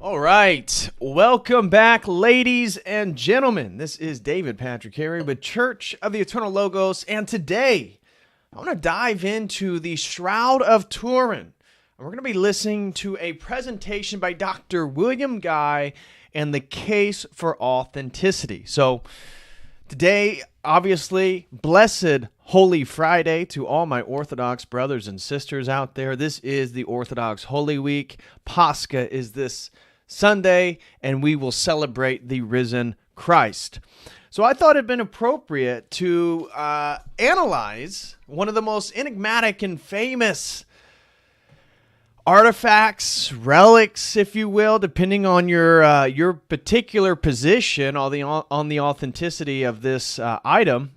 All right, welcome back, ladies and gentlemen. This is David Patrick Harry with Church of the Eternal Logos, and today I want to dive into the Shroud of Turin. And we're going to be listening to a presentation by Dr. William Guy and the case for authenticity. So today, obviously, blessed Holy Friday to all my Orthodox brothers and sisters out there. This is the Orthodox Holy Week. Pascha is this Sunday, and we will celebrate the risen Christ. So I thought it'd been appropriate to analyze one of the most enigmatic and famous artifacts, relics, if you will, depending on your particular position on the authenticity of this item,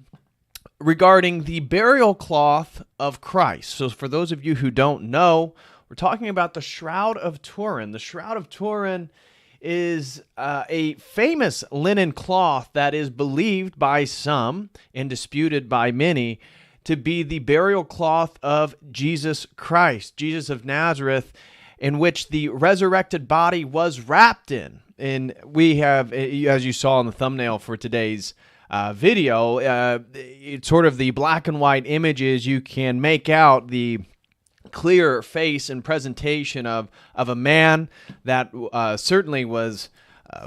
regarding the burial cloth of Christ. So for those of you who don't know, we're talking about the Shroud of Turin. The Shroud of Turin is a famous linen cloth that is believed by some and disputed by many to be the burial cloth of Jesus Christ, Jesus of Nazareth, in which the resurrected body was wrapped in. And we have, as you saw in the thumbnail for today's video, it's sort of the black and white images. You can make out the clear face and presentation of a man that certainly was,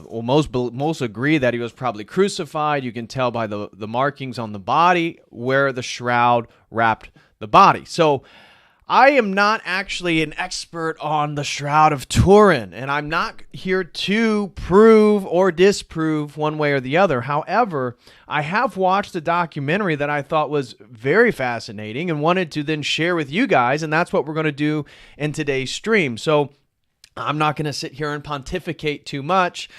most agree that he was probably crucified. You can tell by the markings on the body where the shroud wrapped the body. So I am not actually an expert on the Shroud of Turin, and I'm not here to prove or disprove one way or the other. However, I have watched a documentary that I thought was very fascinating and wanted to then share with you guys, and that's what we're going to do in today's stream. So I'm not going to sit here and pontificate too much.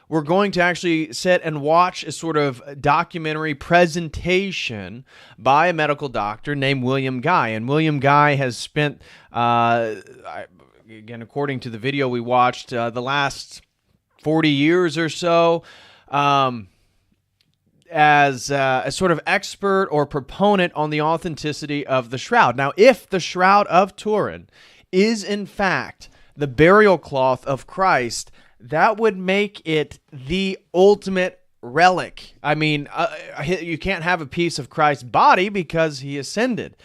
We're going to actually sit and watch a sort of documentary presentation by a medical doctor named William Guy. And William Guy has spent, again, according to the video we watched, the last 40 years or so as a sort of expert or proponent on the authenticity of the shroud. Now, if the Shroud of Turin is in fact the burial cloth of Christ, that would make it the ultimate relic. I mean, you can't have a piece of Christ's body because he ascended.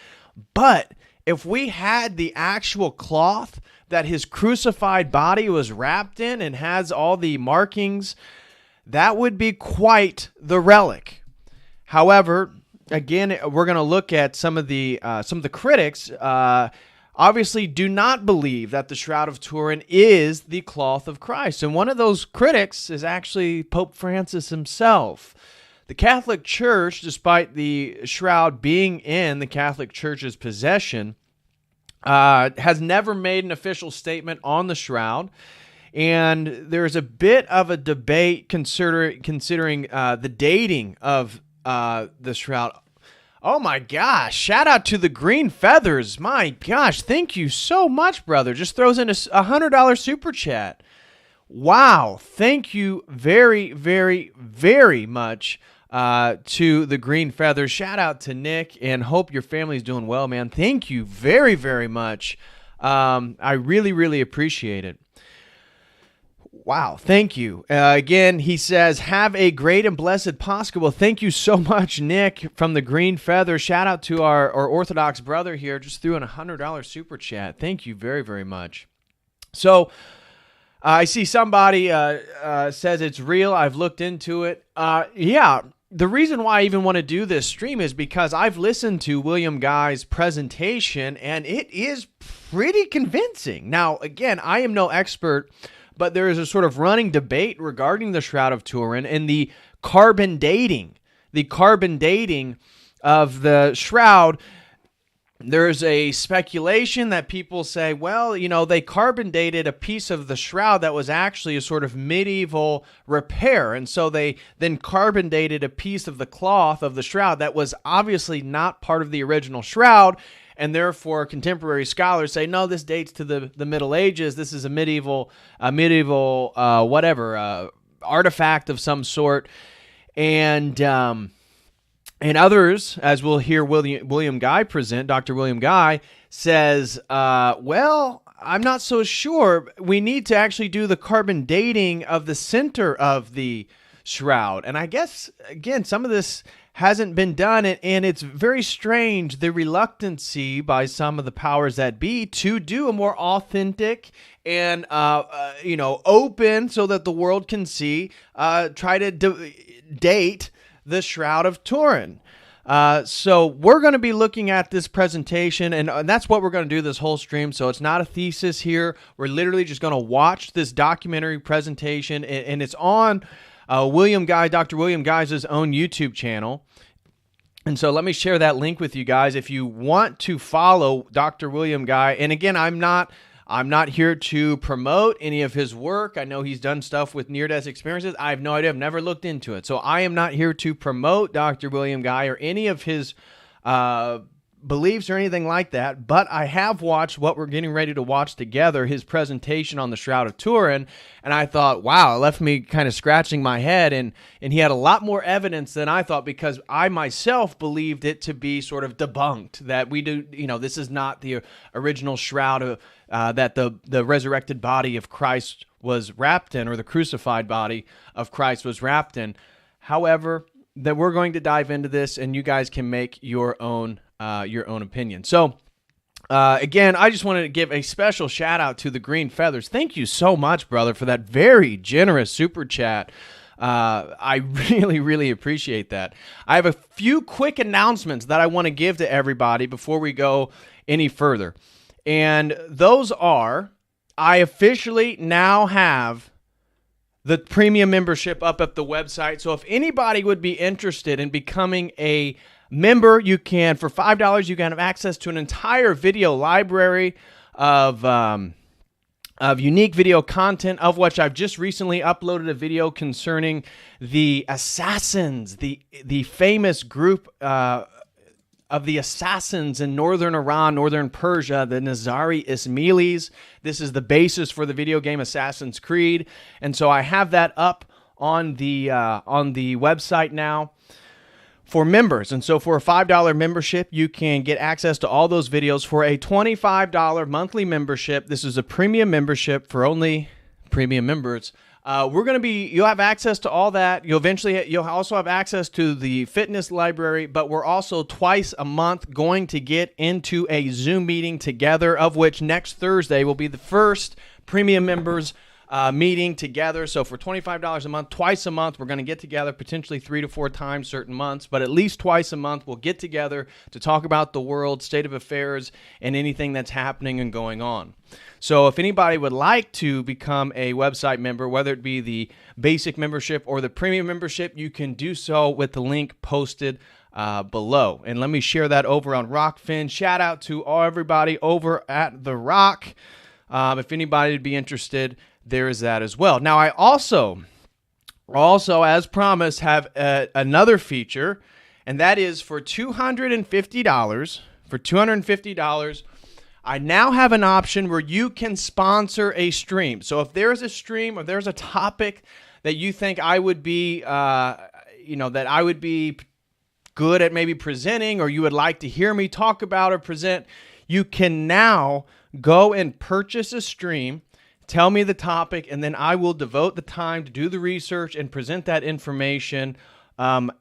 But if we had the actual cloth that his crucified body was wrapped in and has all the markings, that would be quite the relic. However, again, we're going to look at some of the critics. Obviously do not believe that the Shroud of Turin is the cloth of Christ. And one of those critics is actually Pope Francis himself. The Catholic Church, despite the shroud being in the Catholic Church's possession, has never made an official statement on the shroud. And there's a bit of a debate considering the dating of the shroud. Oh my gosh, shout out to the Green Feathers. My gosh, thank you so much, brother. Just throws in a $100 super chat. Wow, thank you very, very, very much to the Green Feathers. Shout out to Nick, and hope your family's doing well, man. Thank you very, very much. I really, really appreciate it. Wow, thank you. Again, he says, have a great and blessed Pascha. Well, thank you so much, Nick, from the Green Feather. Shout out to our Orthodox brother here. Just threw in a $100 super chat. Thank you very, very much. So, I see somebody says it's real. I've looked into it. Yeah, the reason why I even want to do this stream is because I've listened to William Guy's presentation, and it is pretty convincing. Now, again, I am no expert, but there is a sort of running debate regarding the Shroud of Turin and the carbon dating of the shroud. There's a speculation that people say, well, you know, they carbon dated a piece of the shroud that was actually a sort of medieval repair. And so they then carbon dated a piece of the cloth of the shroud that was obviously not part of the original shroud. And therefore, contemporary scholars say, no, this dates to the Middle Ages. This is a medieval artifact of some sort. And others, as we'll hear William Guy present, Dr. William Guy says, well, I'm not so sure. We need to actually do the carbon dating of the center of the shroud. And I guess, again, some of this hasn't been done, and it's very strange, the reluctancy by some of the powers that be to do a more authentic and, open so that the world can see, try to date the Shroud of Turin. So we're going to be looking at this presentation, and that's what we're going to do this whole stream. So it's not a thesis here. We're literally just going to watch this documentary presentation, and it's on Dr. William Guy's own YouTube channel. And so let me share that link with you guys if you want to follow Dr. William Guy. And again, I'm not here to promote any of his work. I know he's done stuff with near-death experiences. I have no idea. I've never looked into it. So I am not here to promote Dr. William Guy or any of his beliefs or anything like that. But I have watched what we're getting ready to watch together, his presentation on the Shroud of Turin. And I thought, wow, it left me kind of scratching my head. And he had a lot more evidence than I thought, because I myself believed it to be sort of debunked, that this is not the original shroud of that the resurrected body of Christ was wrapped in, or the crucified body of Christ was wrapped in. However, that we're going to dive into this, and you guys can make your own opinion. So, again, I just wanted to give a special shout out to the Green Feathers. Thank you so much, brother, for that very generous super chat. I really, really appreciate that. I have a few quick announcements that I want to give to everybody before we go any further. And those are, I officially now have the premium membership up at the website. So if anybody would be interested in becoming a member, you can. For $5, you can have access to an entire video library of unique video content, of which I've just recently uploaded a video concerning the assassins, the famous group of the assassins in northern Iran, northern Persia, the Nizari Ismailis. This is the basis for the video game Assassin's Creed, and so I have that up on the website now for members. And so for a $5 membership, you can get access to all those videos. For a $25 monthly membership, this is a premium membership for only premium members. You'll have access to all that. You'll also have access to the fitness library, but we're also twice a month going to get into a Zoom meeting together, of which next Thursday will be the first premium members meeting together. So for $25 a month, twice a month, we're going to get together, potentially 3 to 4 times certain months, but at least twice a month we'll get together to talk about the world, state of affairs, and anything that's happening and going on. So if anybody would like to become a website member, whether it be the basic membership or the premium membership, you can do so with the link posted below. And let me share that over on Rockfin. Shout out to everybody over at The Rock. If anybody would be interested, there is that as well. Now, I also, as promised, have another feature, and that is for $250. For $250, I now have an option where you can sponsor a stream. So if there's a stream or there's a topic that you think I would be, that I would be good at maybe presenting, or you would like to hear me talk about or present, you can now go and purchase a stream. Tell me the topic, and then I will devote the time to do the research and present that information on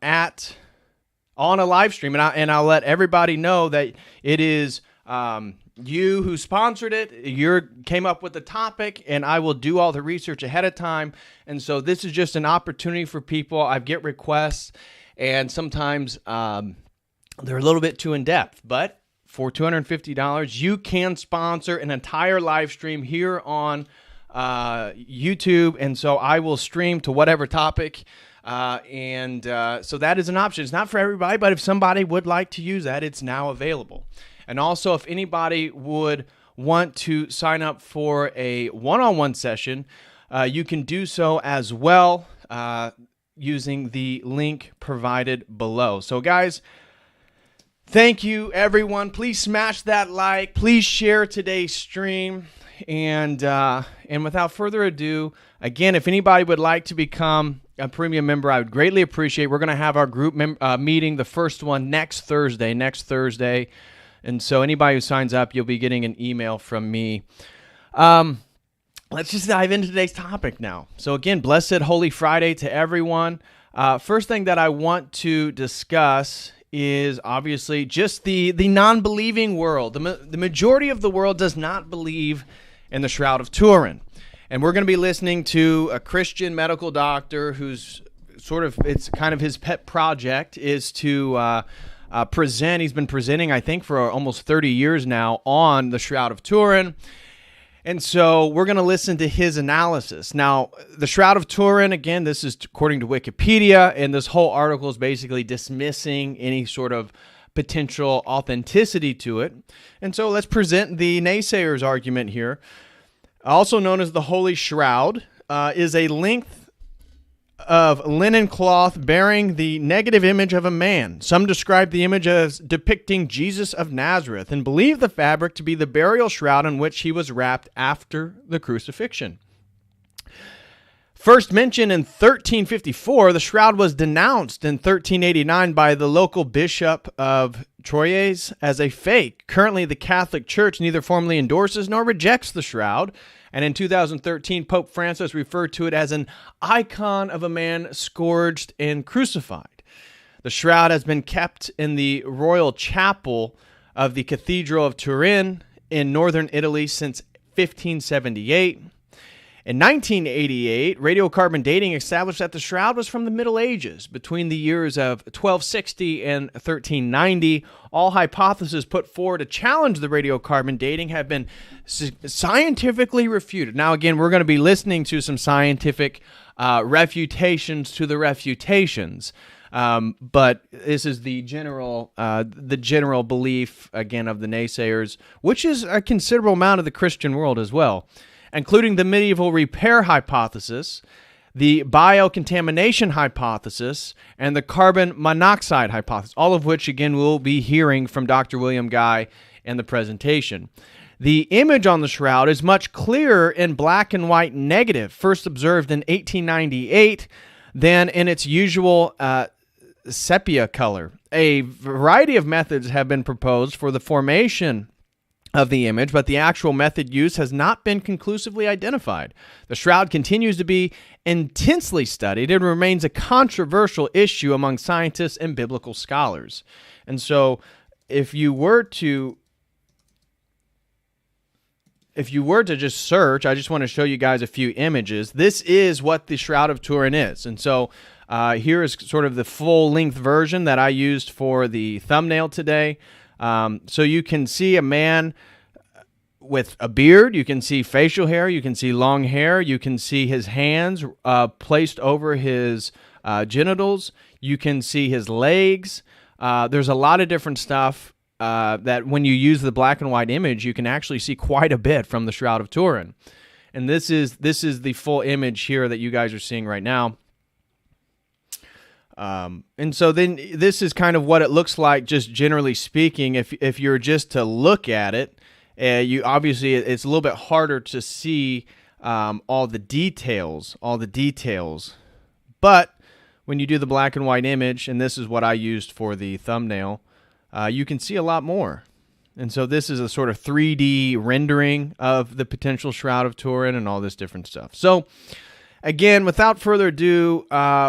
a live stream. And I'll let everybody know that it is you who sponsored it. You came up with the topic, and I will do all the research ahead of time. And so this is just an opportunity for people. I get requests, and sometimes they're a little bit too in-depth, but for $250, you can sponsor an entire live stream here on YouTube, and so I will stream to whatever topic, so that is an option. It's not for everybody, but if somebody would like to use that, it's now available. And also, if anybody would want to sign up for a one-on-one session, you can do so as well using the link provided below. So, guys, thank you, everyone. Please smash that like. Please share today's stream. And without further ado, again, if anybody would like to become a premium member, I would greatly appreciate. We're going to have our group meeting, the first one next Thursday. And so anybody who signs up, you'll be getting an email from me Let's just dive into today's topic now. So again, blessed Holy Friday to everyone. First thing that I want to discuss is obviously just the non-believing world. The majority of the world does not believe in the Shroud of Turin. And we're going to be listening to a Christian medical doctor who's it's kind of his pet project is to present. He's been presenting, I think, for almost 30 years now on the Shroud of Turin. And so we're going to listen to his analysis. Now, the Shroud of Turin, again, this is according to Wikipedia, and this whole article is basically dismissing any sort of potential authenticity to it. And so let's present the Naysayers Argument here. Also known as the Holy Shroud, is a length of linen cloth bearing the negative image of a man. Some describe the image as depicting Jesus of Nazareth and believe the fabric to be the burial shroud in which he was wrapped after the crucifixion. First mentioned in 1354, the shroud was denounced in 1389 by the local bishop of Troyes as a fake. Currently, the Catholic Church neither formally endorses nor rejects the shroud. And in 2013, Pope Francis referred to it as an icon of a man scourged and crucified. The shroud has been kept in the royal chapel of the Cathedral of Turin in northern Italy since 1578. In 1988, radiocarbon dating established that the shroud was from the Middle Ages, between the years of 1260 and 1390. All hypotheses put forward to challenge the radiocarbon dating have been scientifically refuted. Now, again, we're going to be listening to some scientific refutations to the refutations, but this is the general belief, again, of the naysayers, which is a considerable amount of the Christian world as well, including the medieval repair hypothesis, the biocontamination hypothesis, and the carbon monoxide hypothesis, all of which, again, we'll be hearing from Dr. William Guy in the presentation. The image on the shroud is much clearer in black and white negative, first observed in 1898, than in its usual sepia color. A variety of methods have been proposed for the formation of the image, but the actual method used has not been conclusively identified. The shroud continues to be intensely studied and remains a controversial issue among scientists and biblical scholars. And so if you were to just search, I just want to show you guys a few images. This is what the Shroud of Turin is. And so here is sort of the full-length version that I used for the thumbnail today. So you can see a man with a beard, you can see facial hair, you can see long hair, you can see his hands placed over his genitals, you can see his legs. There's a lot of different stuff that when you use the black and white image, you can actually see quite a bit from the Shroud of Turin. And this is the full image here that you guys are seeing right now. And so then this is kind of what it looks like, just generally speaking. If you're just to look at it, you obviously it's a little bit harder to see all the details. But when you do the black and white image, and this is what I used for the thumbnail, you can see a lot more. And so this is a sort of 3D rendering of the potential Shroud of Turin and all this different stuff. So again, without further ado,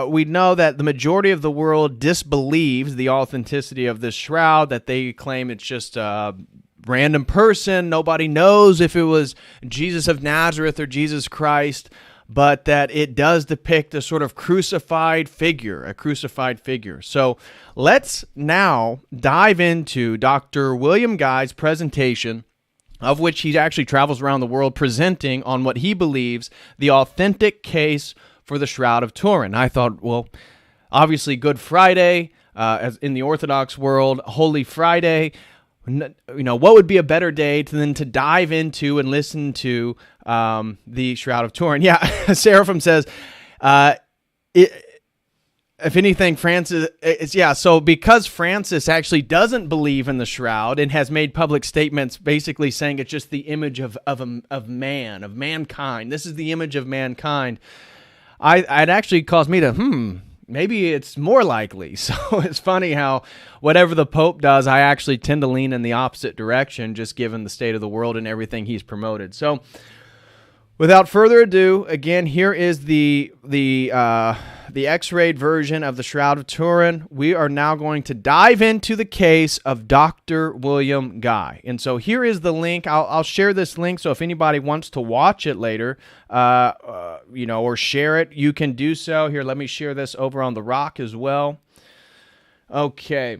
we know that the majority of the world disbelieves the authenticity of this shroud, that they claim it's just a random person. Nobody knows if it was Jesus of Nazareth or Jesus Christ, but that it does depict a sort of crucified figure, So let's now dive into Dr. William Guy's presentation, of which he actually travels around the world presenting on what he believes the authentic case for the Shroud of Turin. I thought, well, obviously Good Friday, as in the Orthodox world, Holy Friday, what would be a better day than to dive into and listen to the Shroud of Turin? Yeah, Seraphim says, if anything, Francis, so because Francis actually doesn't believe in the shroud and has made public statements basically saying it's just the image of mankind. This is the image of mankind. It actually caused me to, maybe it's more likely. So it's funny how whatever the Pope does, I actually tend to lean in the opposite direction, just given the state of the world and everything he's promoted. So without further ado, again, here is the X-rayed version of the Shroud of Turin. We are now going to dive into the case of Dr. William Guy. And so here is the link. I'll share this link, so if anybody wants to watch it later, or share it, you can do so. Here, let me share this over on the Rock as well. Okay.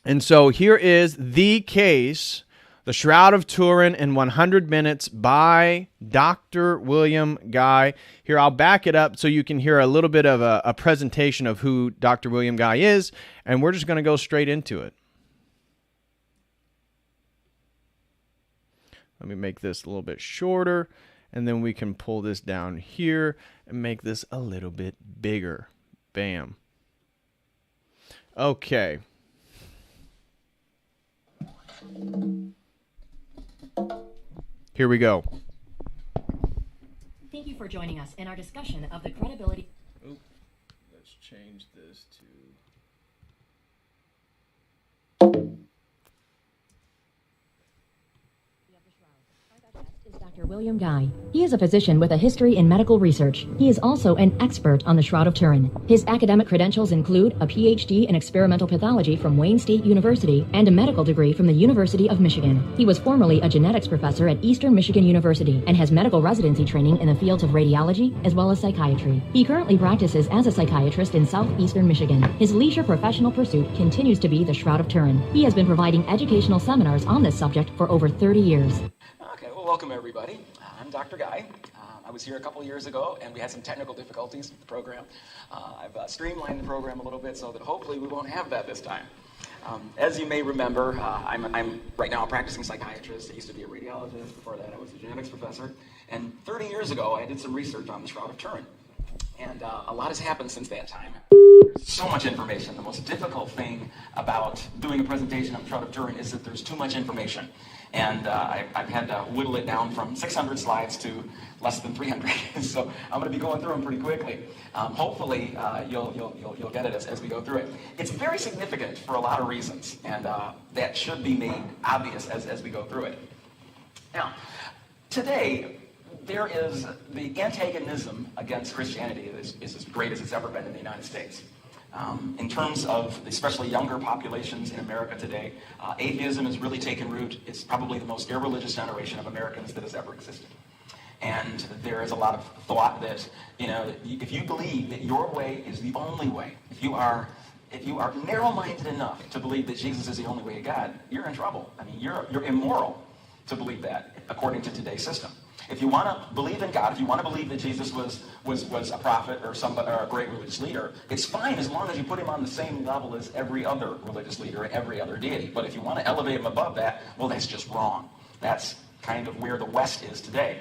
And so here is the case, The Shroud of Turin in 100 Minutes by Dr. William Guy. Here, I'll back it up so you can hear a little bit of a presentation of who Dr. William Guy is, and we're just going to go straight into it. Let me make this a little bit shorter, and then we can pull this down here and make this a little bit bigger. Bam. Okay. Here we go. Thank you for joining us in our discussion of the credibility. Oop, let's change this to... Dr. William Guy. He is a physician with a history in medical research. He is also an expert on the Shroud of Turin. His academic credentials include a PhD in experimental pathology from Wayne State University and a medical degree from the University of Michigan. He was formerly a genetics professor at Eastern Michigan University and has medical residency training in the fields of radiology as well as psychiatry. He currently practices as a psychiatrist in southeastern Michigan. His leisure professional pursuit continues to be the Shroud of Turin. He has been providing educational seminars on this subject for over 30 years. Okay, well, welcome everybody. I'm Dr. Guy. I was here a couple years ago, and we had some technical difficulties with the program. I've streamlined the program a little bit so that hopefully we won't have that this time. As you may remember, I'm right now a practicing psychiatrist. I used to be a radiologist. Before that, I was a genetics professor. And 30 years ago, I did some research on the Shroud of Turin. And a lot has happened since that time. There's so much information. The most difficult thing about doing a presentation on the Shroud of Turin is that there's too much information. And I've had to whittle it down from 600 slides to less than 300. So I'm going to be going through them pretty quickly. Hopefully, you'll get it as we go through it. It's very significant for a lot of reasons, and that should be made obvious as we go through it. Now, today, there is the antagonism against Christianity is as great as it's ever been in the United States. In terms of especially younger populations in America today, atheism has really taken root. It's probably the most irreligious generation of Americans that has ever existed. And there is a lot of thought that, if you believe that your way is the only way, if you are narrow-minded enough to believe that Jesus is the only way to God, you're in trouble. I mean, you're immoral to believe that, according to today's system. If you want to believe in God, if you want to believe that Jesus was a prophet or a great religious leader, it's fine as long as you put him on the same level as every other religious leader and every other deity. But if you want to elevate him above that, well, that's just wrong. That's kind of where the West is today.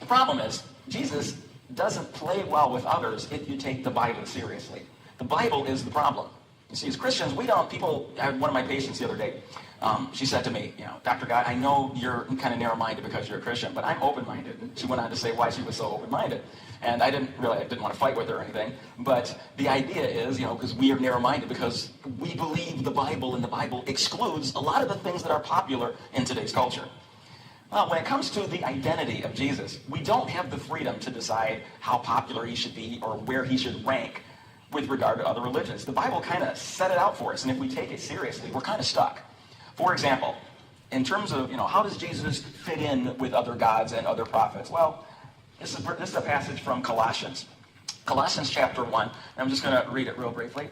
The problem is, Jesus doesn't play well with others if you take the Bible seriously. The Bible is the problem. You see, as Christians, I had one of my patients the other day. She said to me, Dr. Guy, I know you're kind of narrow-minded because you're a Christian, but I'm open-minded. And she went on to say why she was so open-minded. And I didn't want to fight with her or anything. But the idea is, because we are narrow-minded because we believe the Bible, and the Bible excludes a lot of the things that are popular in today's culture. Well, when it comes to the identity of Jesus, we don't have the freedom to decide how popular he should be or where he should rank with regard to other religions. The Bible kind of set it out for us, and if we take it seriously, we're kind of stuck. For example, in terms of, how does Jesus fit in with other gods and other prophets? Well, this is a passage from Colossians. Colossians chapter 1, and I'm just going to read it real briefly.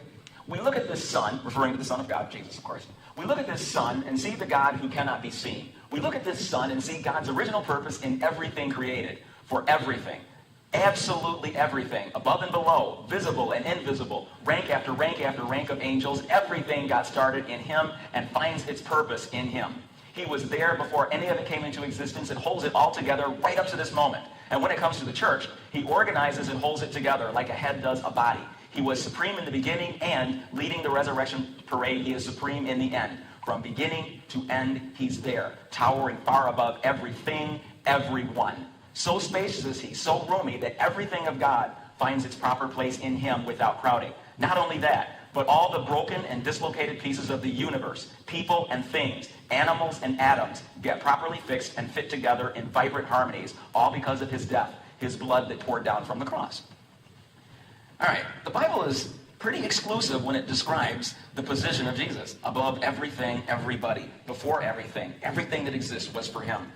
We look at this Son, referring to the Son of God, Jesus, of course. We look at this Son and see the God who cannot be seen. We look at this Son and see God's original purpose in everything created, for everything. Absolutely everything, above and below, visible and invisible, rank after rank after rank of angels, everything got started in him and finds its purpose in him. He was there before any of it came into existence and holds it all together right up to this moment. And when it comes to the church, he organizes and holds it together like a head does a body. He was supreme in the beginning, and leading the resurrection parade, he is supreme in the end. From beginning to end, he's there, towering far above everything, everyone. So spacious is he, so roomy, that everything of God finds its proper place in him without crowding. Not only that, but all the broken and dislocated pieces of the universe, people and things, animals and atoms, get properly fixed and fit together in vibrant harmonies, all because of his death, his blood that poured down from the cross. All right, the Bible is pretty exclusive when it describes the position of Jesus above everything, everybody, before everything. Everything that exists was for him.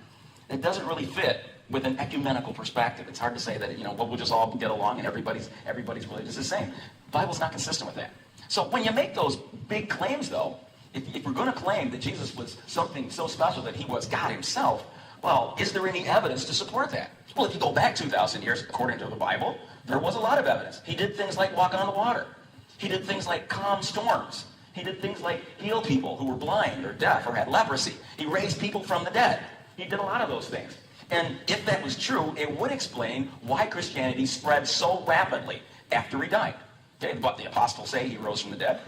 It doesn't really fit with an ecumenical perspective. It's hard to say that, we'll just all get along and everybody's religion is the same. The Bible's not consistent with that. So when you make those big claims, though, if we're going to claim that Jesus was something so special that he was God himself, well, is there any evidence to support that? Well, if you go back 2,000 years, according to the Bible, there was a lot of evidence. He did things like walk on the water. He did things like calm storms. He did things like heal people who were blind or deaf or had leprosy. He raised people from the dead. He did a lot of those things. And if that was true, it would explain why Christianity spread so rapidly after he died. Okay, but the apostles say he rose from the dead.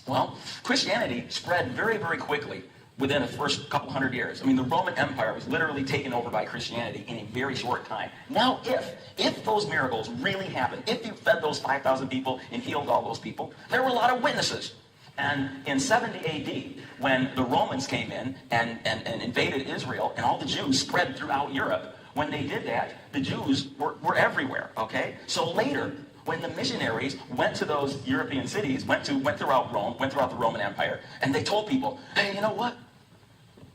Well, Christianity spread very, very quickly within the first couple hundred years. I mean, the Roman Empire was literally taken over by Christianity in a very short time. Now, if those miracles really happened, if you fed those 5,000 people and healed all those people, there were a lot of witnesses. And in 70 AD, when the Romans came in and invaded Israel, and all the Jews spread throughout Europe, when they did that, the Jews were everywhere, okay? So later, when the missionaries went to those European cities, went throughout Rome, went throughout the Roman Empire, and they told people, hey, you know what?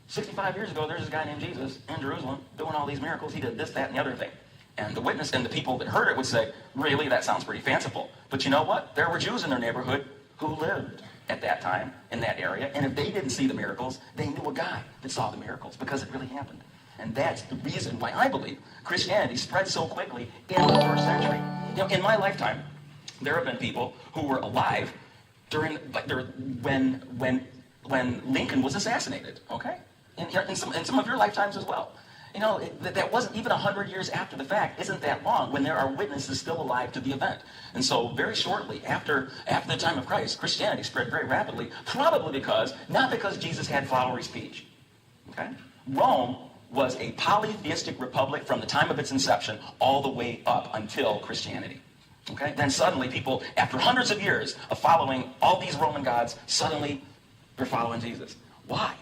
65 years ago, there's this guy named Jesus in Jerusalem doing all these miracles. He did this, that, and the other thing. And the witness and the people that heard it would say, really, that sounds pretty fanciful. But you know what? There were Jews in their neighborhood who lived at that time in that area. And if they didn't see the miracles, they knew a guy that saw the miracles because it really happened. And that's the reason why I believe Christianity spread so quickly in the first century. In my lifetime, there have been people who were alive when Lincoln was assassinated, okay? And some of your lifetimes as well. That wasn't even 100 years after the fact. Isn't that long when there are witnesses still alive to the event? And so very shortly after the time of Christ, Christianity spread very rapidly, probably not because Jesus had flowery speech, okay? Rome was a polytheistic republic from the time of its inception all the way up until Christianity. Okay? Then suddenly people, after hundreds of years of following all these Roman gods, suddenly they're following Jesus. Why?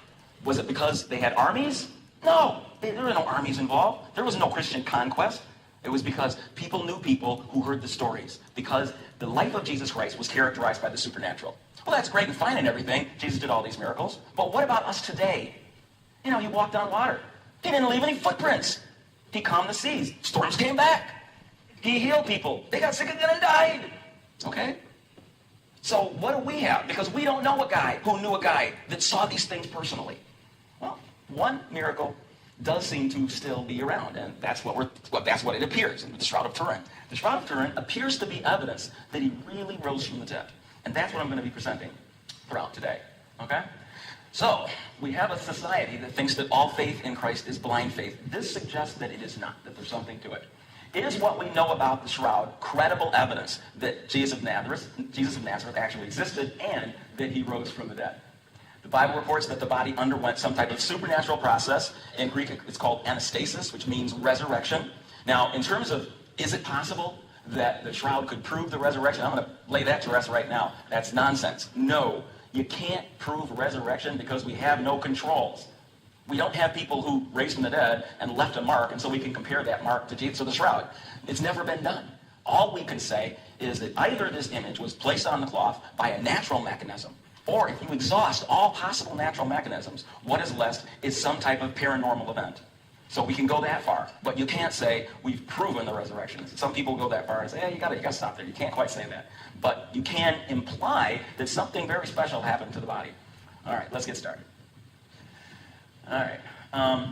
Was it because they had armies? No, there were no armies involved. There was no Christian conquest. It was because people knew people who heard the stories. Because the life of Jesus Christ was characterized by the supernatural. Well, that's great and fine and everything. Jesus did all these miracles. But what about us today? He walked on water. He didn't leave any footprints. He calmed the seas. Storms came back. He healed people. They got sick again and died. Okay? So what do we have? Because we don't know a guy who knew a guy that saw these things personally. Well, one miracle does seem to still be around, and that's what it appears in the Shroud of Turin. The Shroud of Turin appears to be evidence that he really rose from the dead. And that's what I'm going to be presenting throughout today. Okay? So, we have a society that thinks that all faith in Christ is blind faith. This suggests that it is not, that there's something to it. Is what we know about the shroud credible evidence that Jesus of Nazareth actually existed and that he rose from the dead? The Bible reports that the body underwent some type of supernatural process. In Greek, it's called anastasis, which means resurrection. Now, in terms of, is it possible that the shroud could prove the resurrection? I'm going to lay that to rest right now. That's nonsense. No. You can't prove resurrection because we have no controls. We don't have people who raised from the dead and left a mark, and so we can compare that mark to Jesus or the shroud. It's never been done. All we can say is that either this image was placed on the cloth by a natural mechanism, or if you exhaust all possible natural mechanisms, what is left is some type of paranormal event. So we can go that far, but you can't say we've proven the resurrection. Some people go that far and say, hey, you gotta stop there. You can't quite say that. But you can imply that something very special happened to the body. All right, let's get started. All right.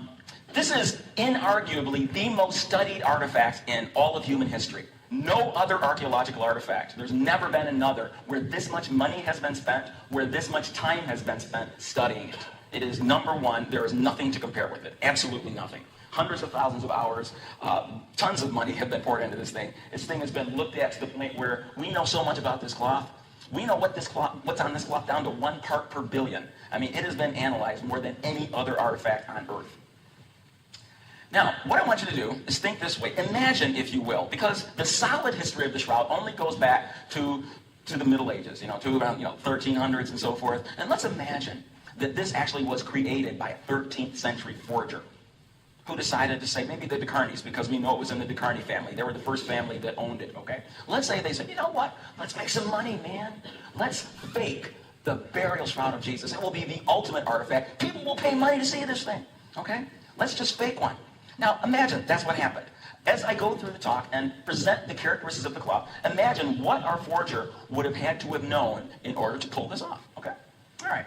This is inarguably the most studied artifact in all of human history. No other archaeological artifact. There's never been another where this much money has been spent, where this much time has been spent studying it. It is number one. There is nothing to compare with it. Absolutely nothing. Hundreds of thousands of hours, tons of money have been poured into this thing. This thing has been looked at to the point where we know so much about this cloth. We know what's on this cloth down to 1 part per billion. I mean, it has been analyzed more than any other artifact on Earth. Now, what I want you to do is think this way. Imagine, if you will, because the solid history of the shroud only goes back to the Middle Ages, to around 1300s and so forth. And let's imagine that this actually was created by a 13th century forger who decided to say, maybe the DeCarneys, because we know it was in the DeCarney family. They were the first family that owned it, okay? Let's say they said, you know what? Let's make some money, man. Let's fake the burial shroud of Jesus. It will be the ultimate artifact. People will pay money to see this thing, okay? Let's just fake one. Now, imagine that's what happened. As I go through the talk and present the characteristics of the cloth, imagine what our forger would have had to have known in order to pull this off, okay? All right.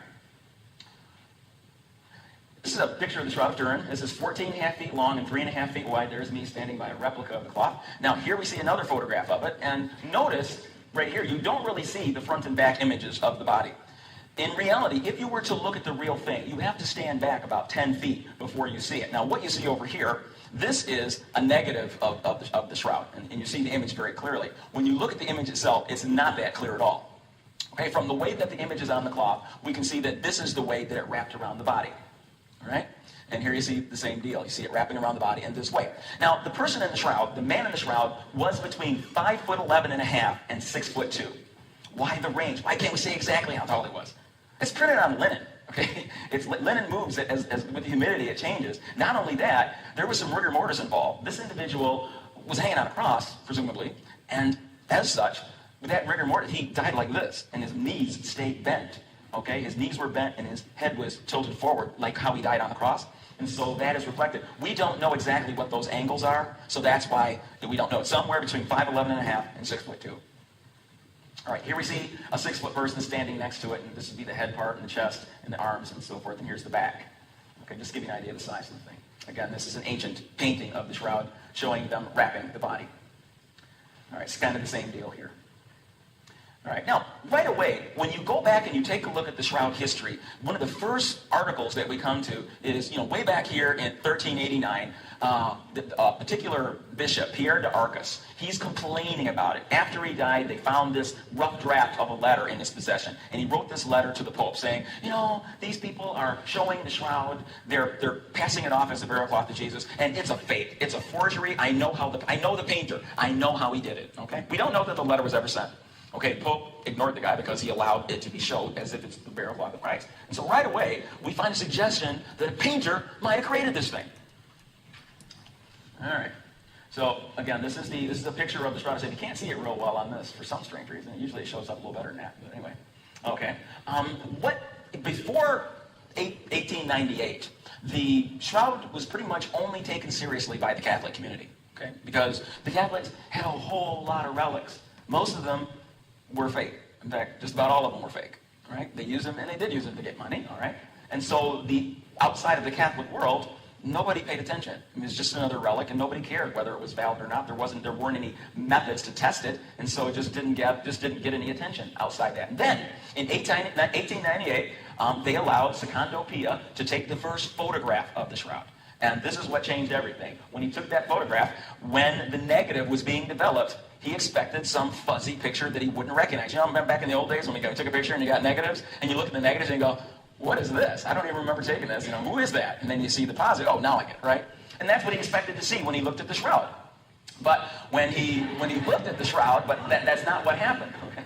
This is a picture of the Shroud of Turin. This is 14.5 feet long and 3.5 feet wide. There's me standing by a replica of the cloth. Now, here we see another photograph of it, and notice right here, you don't really see the front and back images of the body. In reality, if you were to look at the real thing, you have to stand back about 10 feet before you see it. Now, what you see over here, this is a negative of the shroud, and you see the image very clearly. When you look at the image itself, it's not that clear at all. Okay, from the way that the image is on the cloth, we can see that this is the way that it wrapped around the body. All right? And here you see the same deal. You see it wrapping around the body in this way. Now, the person in the shroud, the man in the shroud, was between 5'11.5" and 6'2". Why the range? Why can't we say exactly how tall he was? It's printed on linen. Okay, linen moves as with the humidity it changes. Not only that, there was some rigor mortis involved. This individual was hanging on a cross, presumably, and as such, with that rigor mortis, he died like this, and his knees stayed bent. Okay, his knees were bent and his head was tilted forward, like how he died on the cross. And so that is reflected. We don't know exactly what those angles are, so that's why we don't know. It's somewhere between 5'11.5" and 6'2". All right, here we see a 6-foot person standing next to it, and this would be the head part and the chest and the arms and so forth, and here's the back. Okay, just to give you an idea of the size of the thing. Again, this is an ancient painting of the shroud showing them wrapping the body. All right, it's kind of the same deal here. All right, now, right away, when you go back and you take a look at the shroud history, one of the first articles that we come to is, way back here in 1389, a particular bishop, Pierre de Arcas, he's complaining about it. After he died, they found this rough draft of a letter in his possession, and he wrote this letter to the Pope saying, these people are showing the shroud, they're passing it off as the burial cloth of Jesus, and it's a fake, it's a forgery. I know the painter, I know how he did it. Okay, we don't know that the letter was ever sent. Okay, the Pope ignored the guy because he allowed it to be shown as if it's the burial cloth of Christ. And so right away, we find a suggestion that a painter might have created this thing. All right. So again, this is a picture of the shroud. You can't see it real well on this for some strange reason. Usually it shows up a little better than that. But anyway, okay. Before 1898, the shroud was pretty much only taken seriously by the Catholic community. Okay, because the Catholics had a whole lot of relics. Most of them were fake. In fact, just about all of them were fake. All right? They used them, and they did use them to get money. All right? And so the outside of the Catholic world, nobody paid attention. It was just another relic, and nobody cared whether it was valid or not. There weren't any methods to test it, and so it just didn't get any attention outside that. And then in 1898, they allowed Secondo Pia to take the first photograph of the shroud. And this is what changed everything. When he took that photograph, when the negative was being developed, he expected some fuzzy picture that he wouldn't recognize. Remember back in the old days when you took a picture and you got negatives, and you look at the negatives and you go, what is this? I don't even remember taking this. Who is that? And then you see the positive. Oh, now I get it, right? And that's what he expected to see when he looked at the shroud. But when he looked at the shroud, but that's not what happened. Okay.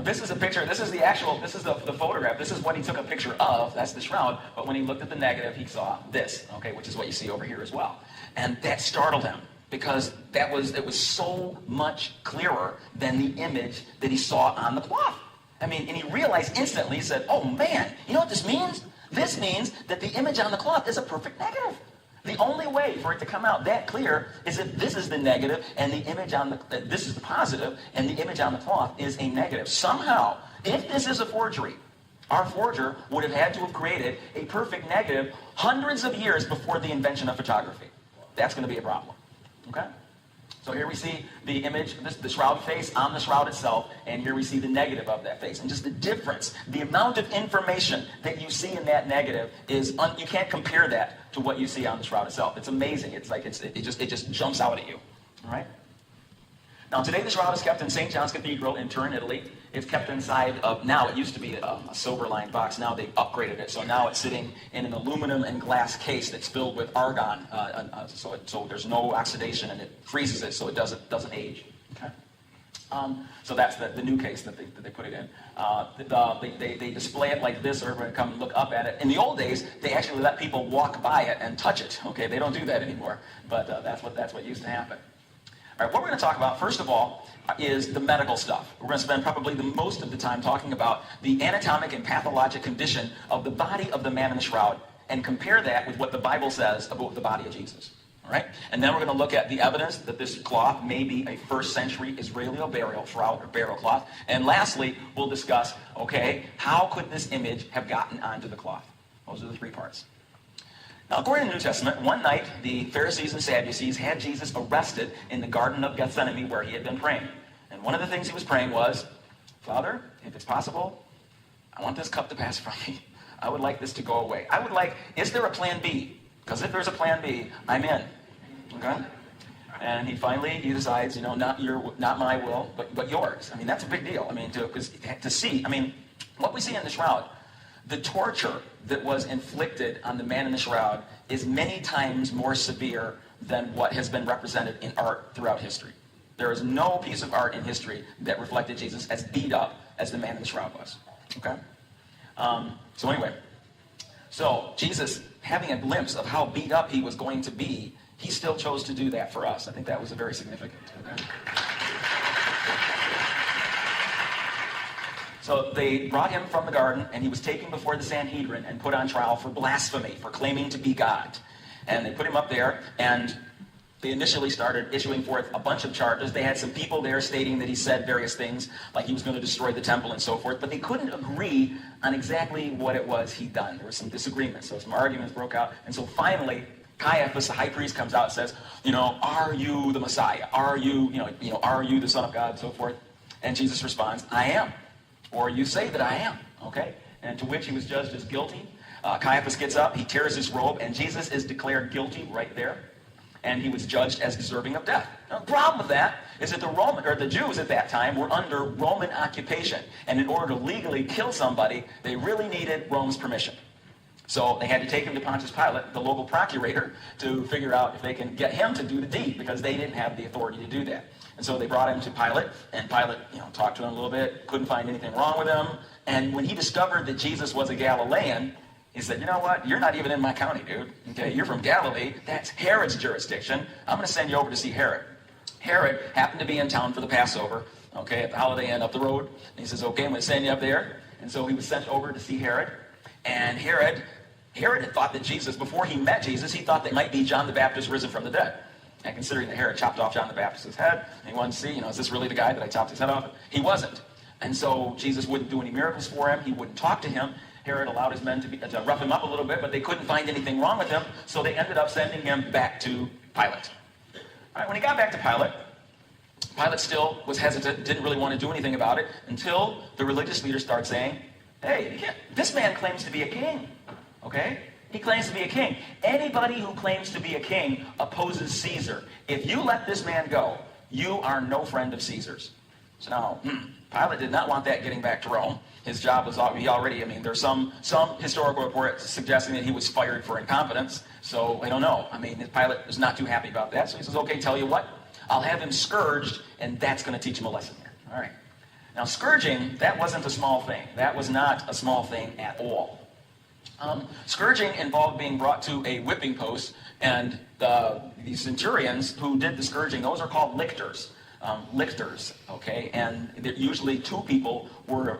This is a picture. This is the photograph. This is what he took a picture of. That's the shroud. But when he looked at the negative, he saw this. Okay, which is what you see over here as well. And that startled him, because it was so much clearer than the image that he saw on the cloth. And he realized instantly, he said, oh man, you know what this means? This means that the image on the cloth is a perfect negative. The only way for it to come out that clear is if this is the negative and the image this is the positive and the image on the cloth is a negative. Somehow, if this is a forgery, our forger would have had to have created a perfect negative hundreds of years before the invention of photography. That's going to be a problem. Okay? So here we see the image, the shroud face on the shroud itself, and here we see the negative of that face. And just the difference, the amount of information that you see in that negative is, you can't compare that to what you see on the shroud itself. It's amazing. It's like it just jumps out at you. All right? Now today the shroud is kept in St. John's Cathedral in Turin, Italy. It's kept inside of, now it used to be a silver-lined box. Now they've upgraded it. So now it's sitting in an aluminum and glass case that's filled with argon. So there's no oxidation, and it freezes it so it doesn't age. Okay? So that's the new case that they put it in. They display it like this, or everyone come and look up at it. In the old days, they actually let people walk by it and touch it. Okay, they don't do that anymore, but that's what used to happen. All right, what we're going to talk about, first of all, is the medical stuff. We're going to spend probably the most of the time talking about the anatomic and pathologic condition of the body of the man in the shroud, and compare that with what the Bible says about the body of Jesus. All right? And then we're going to look at the evidence that this cloth may be a first century Israeli burial shroud or burial cloth. And lastly, we'll discuss, okay, how could this image have gotten onto the cloth? Those are the three parts. Now, according to the New Testament, one night the Pharisees and Sadducees had Jesus arrested in the Garden of Gethsemane where he had been praying. And one of the things he was praying was, Father, if it's possible, I want this cup to pass from me. I would like this to go away. Is there a plan B? Because if there's a plan B, I'm in. Okay? And he decides, not my will, but yours. I mean, that's a big deal. I mean, to see, what we see in the shroud, the torture that was inflicted on the man in the shroud is many times more severe than what has been represented in art throughout history. There is no piece of art in history that reflected Jesus as beat up as the man in the shroud was. Okay? So Jesus, having a glimpse of how beat up he was going to be, he still chose to do that for us. I think that was very significant. Okay? So they brought him from the garden, and he was taken before the Sanhedrin and put on trial for blasphemy, for claiming to be God. And they put him up there, and they initially started issuing forth a bunch of charges. They had some people there stating that he said various things, like he was going to destroy the temple and so forth, but they couldn't agree on exactly what it was he'd done. There was some disagreement, so some arguments broke out. And so finally, Caiaphas, the high priest, comes out and says, are you the Messiah? Are you the Son of God, and so forth? And Jesus responds, I am. Or you say that I am, okay? And to which he was judged as guilty. Caiaphas gets up, he tears his robe, and Jesus is declared guilty right there. And he was judged as deserving of death. Now, the problem with that is that the Jews at that time were under Roman occupation. And in order to legally kill somebody, they really needed Rome's permission. So they had to take him to Pontius Pilate, the local procurator, to figure out if they can get him to do the deed, because they didn't have the authority to do that. And so they brought him to Pilate, and Pilate, talked to him a little bit, couldn't find anything wrong with him. And when he discovered that Jesus was a Galilean, he said, you know what? You're not even in my county, dude. Okay, you're from Galilee. That's Herod's jurisdiction. I'm going to send you over to see Herod. Herod happened to be in town for the Passover, okay, at the Holiday Inn up the road. And he says, okay, I'm going to send you up there. And so he was sent over to see Herod. And Herod had thought that Jesus, before he met Jesus, he thought that might be John the Baptist risen from the dead. And considering that Herod chopped off John the Baptist's head, and he wanted to see, is this really the guy that I chopped his head off? He wasn't. And so Jesus wouldn't do any miracles for him. He wouldn't talk to him. Herod allowed his men to rough him up a little bit, but they couldn't find anything wrong with him, so they ended up sending him back to Pilate. All right, when he got back to Pilate, Pilate still was hesitant, didn't really want to do anything about it, until the religious leaders start saying, hey, this man claims to be a king, okay? He claims to be a king. Anybody who claims to be a king opposes Caesar. If you let this man go, you are no friend of Caesar's. So now, Pilate did not want that getting back to Rome. His job was already, there's some historical reports suggesting that he was fired for incompetence. So I don't know. Pilate was not too happy about that. So he says, okay, tell you what, I'll have him scourged, and that's going to teach him a lesson here. All right. Now, scourging, that wasn't a small thing. That was not a small thing at all. Scourging involved being brought to a whipping post, and the centurions who did the scourging, those are called lictors. Lictors, okay? And usually two people were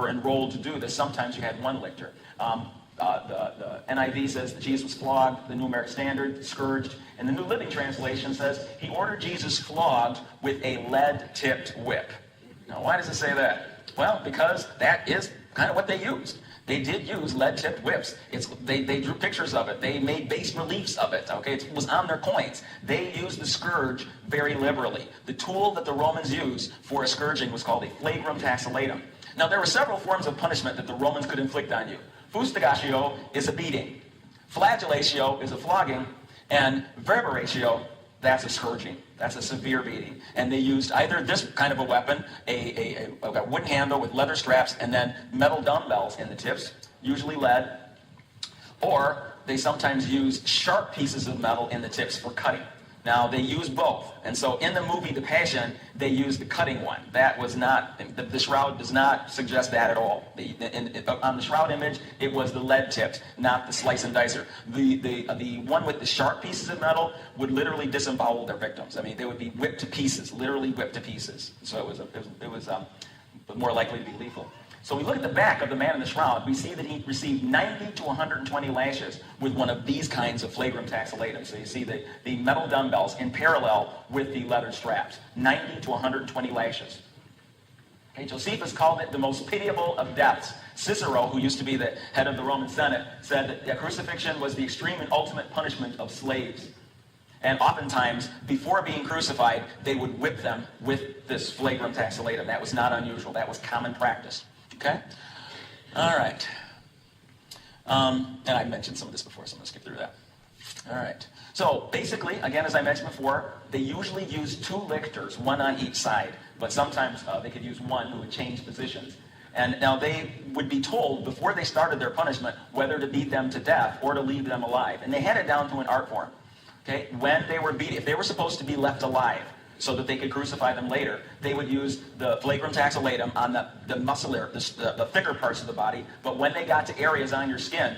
enrolled to do this. Sometimes you had one lictor. The NIV says that Jesus was flogged, the New American Standard, scourged, and the New Living Translation says he ordered Jesus flogged with a lead-tipped whip. Now, why does it say that? Well, because that is kind of what they used. They did use lead-tipped whips. They drew pictures of it. They made bas reliefs of it. Okay, it was on their coins. They used the scourge very liberally. The tool that the Romans used for a scourging was called a flagrum taxillatum. Now, there were several forms of punishment that the Romans could inflict on you. Fustigatio is a beating. Flagellatio is a flogging. And verberatio, that's a scourging. That's a severe beating. And they used either this kind of a weapon, a wooden handle with leather straps, and then metal dumbbells in the tips, usually lead, or they sometimes used sharp pieces of metal in the tips for cutting. Now, they use both. And so in the movie The Passion, they used the cutting one. That was not, the shroud does not suggest that at all. On the shroud image, it was the lead tipped, not the slice and dicer. The one with the sharp pieces of metal would literally disembowel their victims. I mean, they would be whipped to pieces, literally whipped to pieces. So it was more likely to be lethal. So we look at the back of the man in the shroud, we see that he received 90 to 120 lashes with one of these kinds of flagrum taxillatum. So you see the metal dumbbells in parallel with the leather straps. 90 to 120 lashes. Okay, Josephus called it the most pitiable of deaths. Cicero, who used to be the head of the Roman Senate, said that the crucifixion was the extreme and ultimate punishment of slaves. And oftentimes, before being crucified, they would whip them with this flagrum taxillatum. That was not unusual. That was common practice. Okay? All right. And I mentioned some of this before, so I'm going to skip through that. All right. So basically, again, as I mentioned before, they usually use 2 lictors, one on each side. But sometimes they could use one who would change positions. And now they would be told before they started their punishment whether to beat them to death or to leave them alive. And they had it down to an art form. Okay? When they were beaten, if they were supposed to be left alive, so that they could crucify them later, they would use the flagrum taxillatum on the muscular, the thicker parts of the body, but when they got to areas on your skin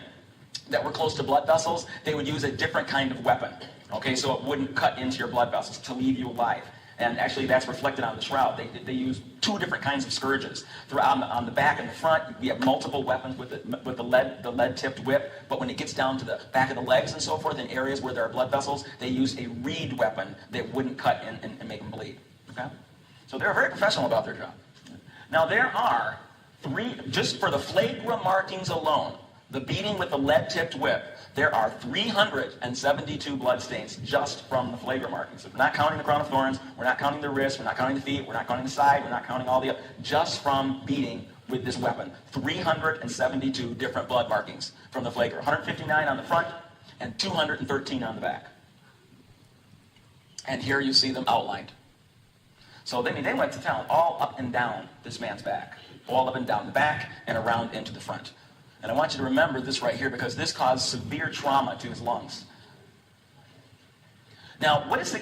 that were close to blood vessels, they would use a different kind of weapon, okay, so it wouldn't cut into your blood vessels to leave you alive. And actually that's reflected on the shroud. They use 2 different kinds of scourges. On the back and the front, we have multiple weapons with the lead-tipped whip, but when it gets down to the back of the legs and so forth, in areas where there are blood vessels, they use a reed weapon that wouldn't cut and make them bleed. Okay? So they're very professional about their job. Now there are 3, just for the flagrum markings alone, the beating with the lead-tipped whip, there are 372 bloodstains just from the flagrum markings. So we're not counting the crown of thorns, we're not counting the wrists, we're not counting the feet, we're not counting the side, we're not counting all the other, just from beating with this weapon. 372 different blood markings from the flagrum. 159 on the front and 213 on the back. And here you see them outlined. So they went to town all up and down this man's back. All up and down the back and around into the front. And I want you to remember this right here because this caused severe trauma to his lungs. Now, what is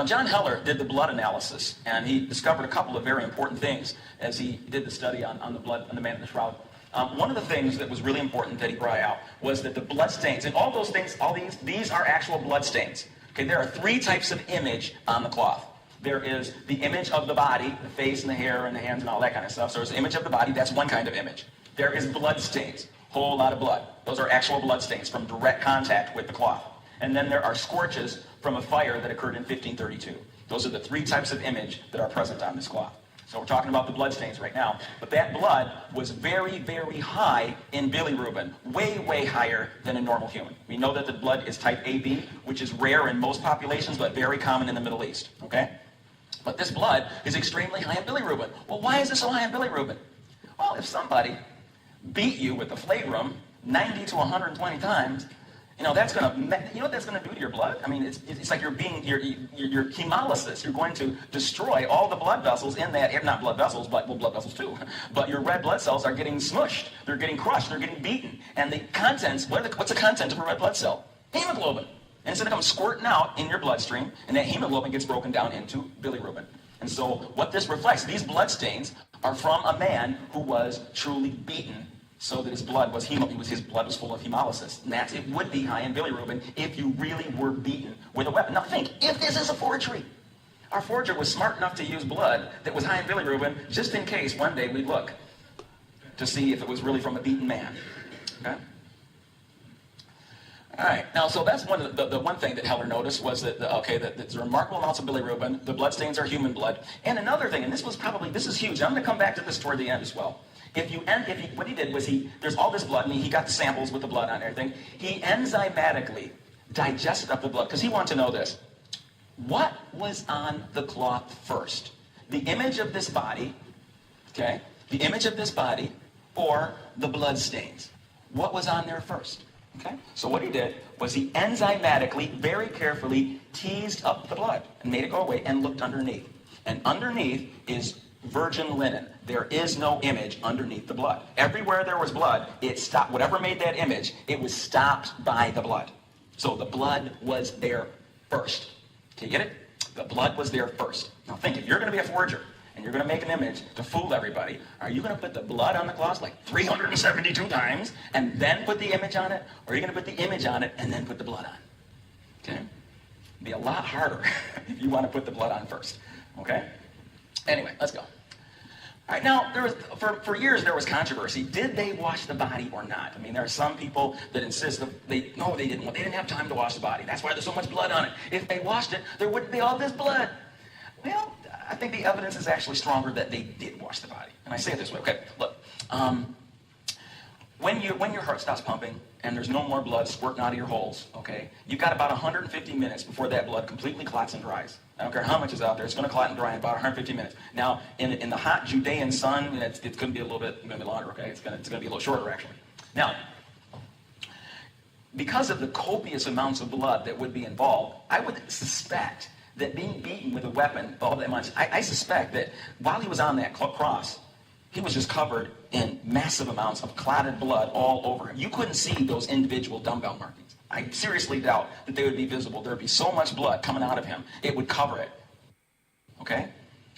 John Heller did the blood analysis, and he discovered a couple of very important things as he did the study on the blood on the man in the shroud. One of the things that was really important that he brought out was that the blood stains, and all those things, all these are actual blood stains. Okay, there are 3 types of image on the cloth. There is the image of the body, the face and the hair and the hands and all that kind of stuff. So there's the image of the body, that's one kind of image. There is blood stains, whole lot of blood. Those are actual blood stains from direct contact with the cloth. And then there are scorches from a fire that occurred in 1532. Those are the 3 types of image that are present on this cloth. So we're talking about the blood stains right now. But that blood was very, very high in bilirubin, way, way higher than a normal human. We know that the blood is type AB, which is rare in most populations, but very common in the Middle East. Okay? But this blood is extremely high in bilirubin. Well, why is it so high in bilirubin? Well, if somebody beat you with a flagrum 90 to 120 times, that's going to, you know what that's going to do to your blood? I mean, it's like your hemolysis. You're going to destroy all the blood vessels in that, not blood vessels, but blood vessels too. But your red blood cells are getting smushed. They're getting crushed. They're getting beaten. And the contents, what's the content of a red blood cell? Hemoglobin. And it's going to come squirting out in your bloodstream, and that hemoglobin gets broken down into bilirubin. And so what this reflects, these blood stains are from a man who was truly beaten so that his blood was full of hemolysis. And it would be high in bilirubin if you really were beaten with a weapon. Now think, if this is a forgery, our forger was smart enough to use blood that was high in bilirubin just in case one day we'd look to see if it was really from a beaten man. Okay? All right, now so that's the one thing that Heller noticed was that there's remarkable amounts of bilirubin. The bloodstains are human blood. And another thing, and this is huge. I'm going to come back to this toward the end as well. What he did was there's all this blood, and he got the samples with the blood on and everything. He enzymatically digested up the blood because he wanted to know this: what was on the cloth first? The image of this body, or the blood stains? What was on there first? Okay? So what he did was he enzymatically, very carefully teased up the blood and made it go away and looked underneath. And underneath is virgin linen. There is no image underneath the blood. Everywhere there was blood, it stopped. Whatever made that image, it was stopped by the blood. So the blood was there first. Do you get it? The blood was there first. Now think, if you're going to be a forger and you're going to make an image to fool everybody, are you going to put the blood on the cloth like 372 times and then put the image on it? Or are you going to put the image on it and then put the blood on? Okay? It'd be a lot harder if you want to put the blood on first. Okay? Anyway, let's go. All right, now, there was, for years there was controversy. Did they wash the body or not? I mean, there are some people that insist that they didn't have time to wash the body. That's why there's so much blood on it. If they washed it, there wouldn't be all this blood. Well, I think the evidence is actually stronger that they did wash the body. And I say it this way. Okay, look. When your heart stops pumping and there's no more blood squirting out of your holes, okay, you've got about 150 minutes before that blood completely clots and dries. I don't care how much is out there, it's going to clot and dry in about 150 minutes. Now, in the hot Judean sun, it's going to be a little bit longer, okay? It's going to be a little shorter, actually. Now, because of the copious amounts of blood that would be involved, I would suspect that being beaten with a weapon all that much, I suspect that while he was on that cross, he was just covered in massive amounts of clotted blood all over him. You couldn't see those individual dumbbell markings. I seriously doubt that they would be visible. There would be so much blood coming out of him, it would cover it. Okay?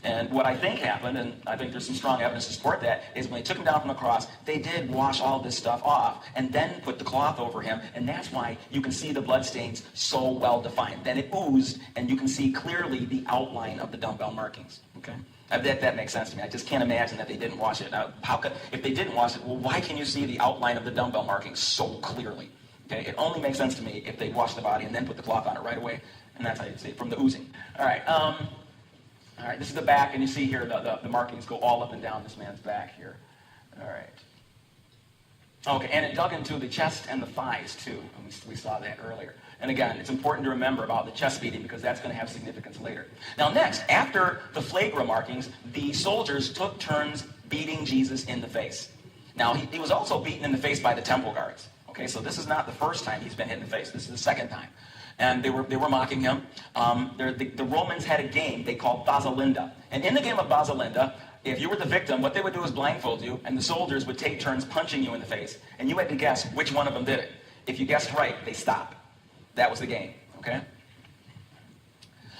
And what I think happened, and I think there's some strong evidence to support that, is when they took him down from the cross, they did wash all this stuff off and then put the cloth over him, and that's why you can see the blood stains so well defined. Then it oozed, and you can see clearly the outline of the dumbbell markings. Okay? That makes sense to me. I just can't imagine that they didn't wash it. Now, if they didn't wash it, well, why can you see the outline of the dumbbell markings so clearly? Okay, it only makes sense to me if they washed the body and then put the cloth on it right away, and that's how you see it, from the oozing. All right, this is the back, and you see here the markings go all up and down this man's back here. All right. Okay, and it dug into the chest and the thighs, too. We saw that earlier. And again, it's important to remember about the chest beating because that's going to have significance later. Now next, after the flagra markings, the soldiers took turns beating Jesus in the face. Now, he was also beaten in the face by the temple guards. Okay, so this is not the first time he's been hit in the face. This is the second time. And they were mocking him. The Romans had a game they called Basilinda. And in the game of Basilinda, if you were the victim, what they would do is blindfold you, and the soldiers would take turns punching you in the face. And you had to guess which one of them did it. If you guessed right, they stop. That was the game, okay?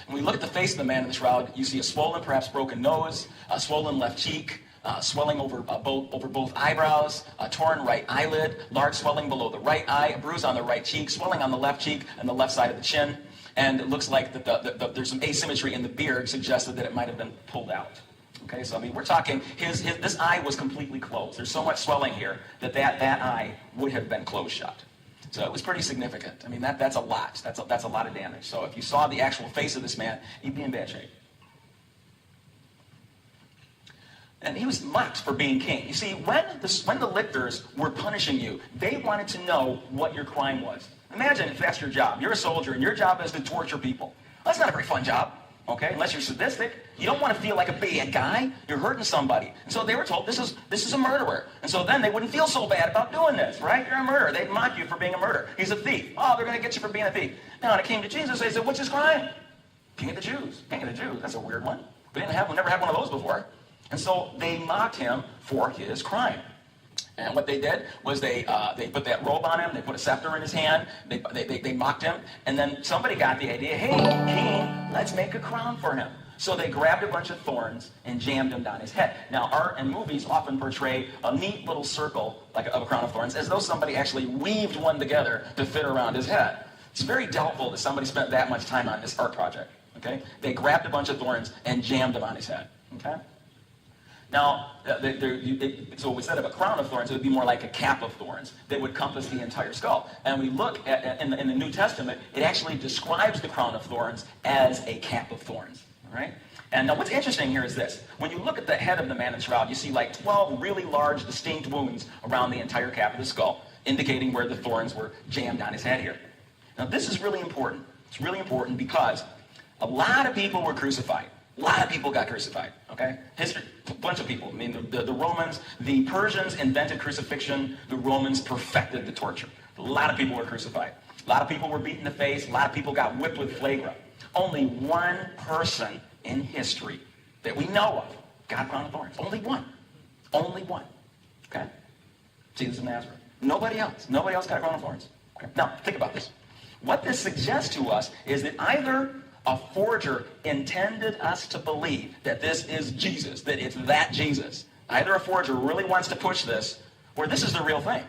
When we look at the face of the man in the shroud, you see a swollen, perhaps broken nose, a swollen left cheek, swelling over both eyebrows, a torn right eyelid, large swelling below the right eye, a bruise on the right cheek, swelling on the left cheek and the left side of the chin. And it looks like there's some asymmetry in the beard, suggested that it might have been pulled out. Okay, so I mean, we're talking, this eye was completely closed. There's so much swelling here that eye would have been closed shut. So it was pretty significant. I mean, that's a lot. That's a lot of damage. So if you saw the actual face of this man, he'd be in bad shape. And he was mocked for being king. You see, when the lictors were punishing you, they wanted to know what your crime was. Imagine if that's your job. You're a soldier, and your job is to torture people. Well, that's not a very fun job, okay? Unless you're sadistic. You don't want to feel like a bad guy. You're hurting somebody. And so they were told, this is a murderer. And so then they wouldn't feel so bad about doing this, right? You're a murderer. They'd mock you for being a murderer. He's a thief. Oh, they're going to get you for being a thief. Now, when it came to Jesus, they said, what's his crime? King of the Jews. King of the Jews. That's a weird one. We never had one of those before. And so they mocked him for his crime. And what they did was they put that robe on him, they put a scepter in his hand, they mocked him, and then somebody got the idea, hey, king, let's make a crown for him. So they grabbed a bunch of thorns and jammed them down his head. Now, art and movies often portray a neat little circle, like of a crown of thorns, as though somebody actually weaved one together to fit around his head. It's very doubtful that somebody spent that much time on this art project, okay? They grabbed a bunch of thorns and jammed them on his head, okay? Now, so instead of a crown of thorns, it would be more like a cap of thorns that would compass the entire skull. And we look at, in the New Testament, it actually describes the crown of thorns as a cap of thorns, all right? And now what's interesting here is this. When you look at the head of the man in the shroud, you see like 12 really large, distinct wounds around the entire cap of the skull, indicating where the thorns were jammed on his head here. Now, this is really important. It's really important because a lot of people were crucified. A lot of people got crucified, okay? History, a bunch of people. I mean, the Romans, the Persians invented crucifixion. The Romans perfected the torture, A lot of people were crucified. A lot of people were beaten in the face. A lot of people got whipped with flagra. Only one person in history that we know of got a crown of thorns. Only one. Only one. Okay? Jesus of Nazareth. Nobody else. Nobody else got a crown of thorns. Okay? Now, think about this. What this suggests to us is that either a forger intended us to believe that this is Jesus, that it's that Jesus. Either a forger really wants to push this, or this is the real thing.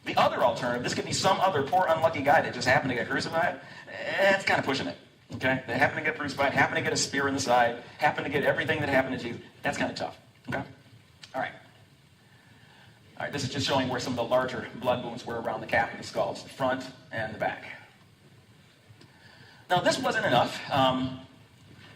The other alternative, this could be some other poor unlucky guy that just happened to get crucified. It's kind of pushing it. Okay? They happen to get crucified, happen to get a spear in the side, happen to get everything that happened to Jesus. That's kind of tough. Okay? All right. All right, this is just showing where some of the larger blood wounds were around the cap of the skulls, the front and the back. Now, this wasn't enough.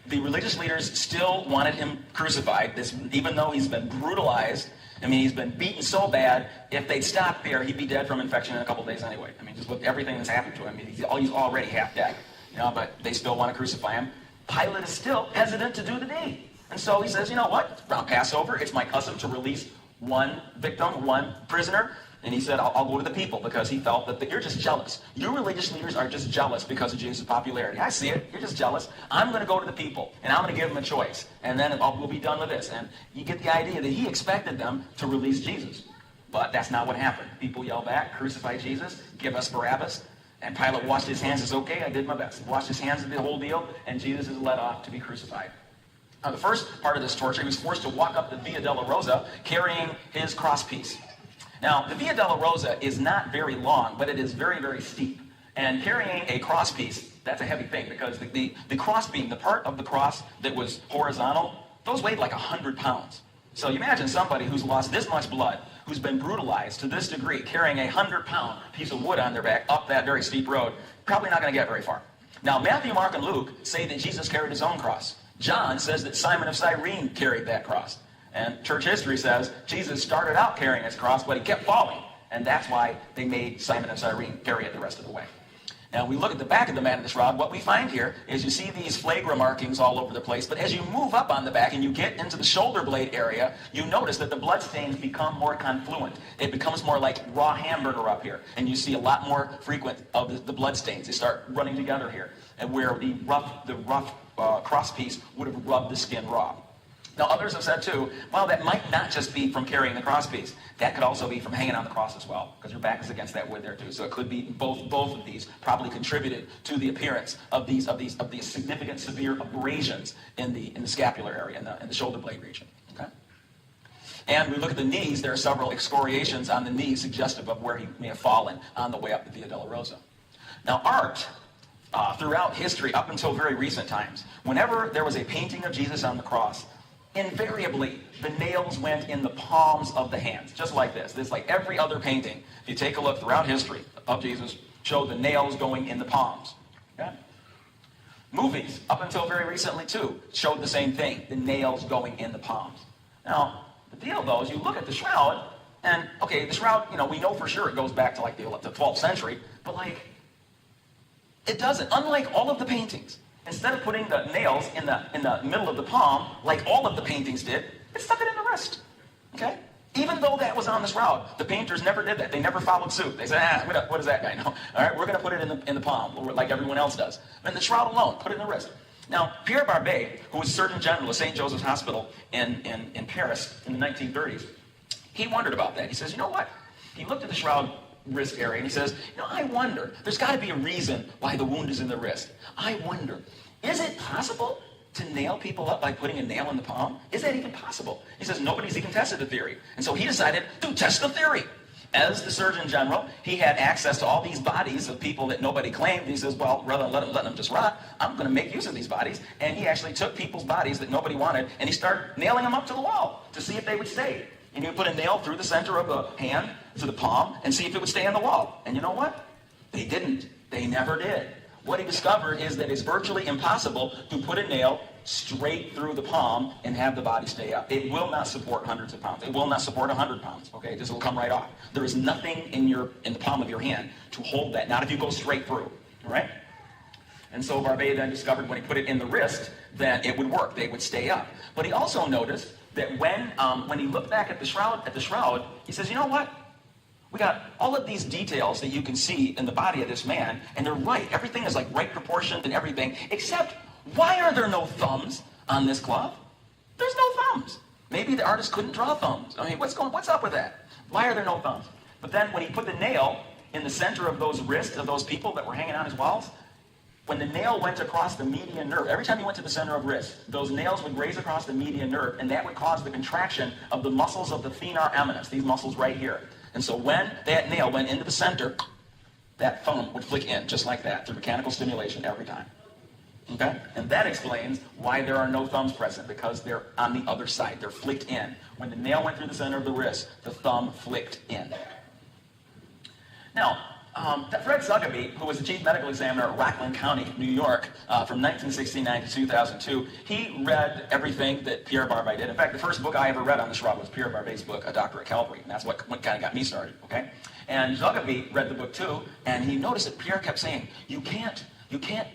The religious leaders still wanted him crucified, even though he's been brutalized. I mean, he's been beaten so bad, if they'd stopped there, he'd be dead from infection in a couple days anyway. I mean, just with everything that's happened to him. I mean, he's already half dead. You know, but they still want to crucify him. Pilate is still hesitant to do the deed. And so he says, you know what? Around Passover, it's my custom to release one victim, one prisoner. And he said, I'll go to the people, because he felt that you're just jealous. You religious leaders are just jealous because of Jesus' popularity. I see it. You're just jealous. I'm going to go to the people, and I'm going to give them a choice. And then we'll be done with this. And you get the idea that he expected them to release Jesus. But that's not what happened. People yell back, crucify Jesus, give us Barabbas. And Pilate washed his hands and says, okay, I did my best. He washed his hands of the whole deal, and Jesus is led off to be crucified. Now, the first part of this torture, he was forced to walk up the Via Dolorosa carrying his crosspiece. Now, the Via Dolorosa is not very long, but it is very, very steep. And carrying a crosspiece, that's a heavy thing, because the crossbeam, the part of the cross that was horizontal, those weighed like 100 pounds. So you imagine somebody who's lost this much blood, who's been brutalized to this degree, carrying a 100-pound piece of wood on their back up that very steep road, probably not going to get very far. Now, Matthew, Mark, and Luke say that Jesus carried his own cross. John says that Simon of Cyrene carried that cross. And church history says Jesus started out carrying his cross, but he kept falling. And that's why they made Simon of Cyrene carry it the rest of the way. Now, we look at the back of the man in the shroud. What we find here is you see these flagra markings all over the place. But as you move up on the back and you get into the shoulder blade area, you notice that the blood stains become more confluent. It becomes more like raw hamburger up here. And you see a lot more frequent of the blood stains. They start running together here. And where the rough crosspiece would have rubbed the skin raw. Now, others have said, too, well, that might not just be from carrying the crosspiece. That could also be from hanging on the cross as well, because your back is against that wood there, too. So it could be both of these probably contributed to the appearance of these significant, severe abrasions in the scapular area, in the shoulder blade region. Okay? And we look at the knees. There are several excoriations on the knees suggestive of where he may have fallen on the way up the Via Dolorosa. Now, art, throughout history, up until very recent times, whenever there was a painting of Jesus on the cross, invariably, the nails went in the palms of the hands, just like this. This is like every other painting. If you take a look throughout history of Jesus, show the nails going in the palms. Okay? Movies, up until very recently, too, showed the same thing, the nails going in the palms. Now, the deal, though, is you look at the shroud, and, okay, the shroud, we know for sure it goes back to, like, the 12th century, but, like, it doesn't. Unlike all of the paintings, instead of putting the nails in the middle of the palm, like all of the paintings did, it stuck it in the wrist. Okay? Even though that was on the shroud, the painters never did that. They never followed suit. They said, what does that guy know? All right, we're going to put it in the palm, like everyone else does. And the shroud alone, put it in the wrist. Now, Pierre Barbet, who was Surgeon General of St. Joseph's Hospital in Paris in the 1930s, he wondered about that. He says, you know what? He looked at the shroud wrist area, and he says, I wonder, there's got to be a reason why the wound is in the wrist. I wonder, is it possible to nail people up by putting a nail in the palm? Is that even possible? He says, nobody's even tested the theory. And so he decided to test the theory. As the Surgeon General, he had access to all these bodies of people that nobody claimed. He says, well, rather than let them just rot, I'm going to make use of these bodies. And he actually took people's bodies that nobody wanted, and he started nailing them up to the wall to see if they would stay. And you put a nail through the center of the hand to the palm and see if it would stay on the wall. And you know what? They didn't. They never did. What he discovered is that it's virtually impossible to put a nail straight through the palm and have the body stay up. It will not support hundreds of pounds. It will not support 100 pounds. Okay, this will come right off. There is nothing in the palm of your hand to hold that. Not if you go straight through. All right? And so Barbet then discovered when he put it in the wrist that it would work. They would stay up. But he also noticed that when he looked back at the shroud, he says, you know what? We got all of these details that you can see in the body of this man, and they're right. Everything is like right proportioned and everything, except why are there no thumbs on this cloth? There's no thumbs. Maybe the artist couldn't draw thumbs. I mean, what's up with that? Why are there no thumbs? But then when he put the nail in the center of those wrists of those people that were hanging on his walls, when the nail went across the median nerve, every time he went to the center of wrist, those nails would graze across the median nerve, and that would cause the contraction of the muscles of the thenar eminence, these muscles right here. And so when that nail went into the center, that thumb would flick in, just like that, through mechanical stimulation every time. Okay? And that explains why there are no thumbs present, because they're on the other side. They're flicked in. When the nail went through the center of the wrist, the thumb flicked in. Now, Fred Zuckerbee, who was the chief medical examiner at Rockland County, New York, from 1969 to 2002, he read everything that Pierre Barbet did. In fact, the first book I ever read on the Shroud was Pierre Barbet's book, A Doctor at Calvary, and that's what kind of got me started, okay? And Zuckerbee read the book too, and he noticed that Pierre kept saying, you can't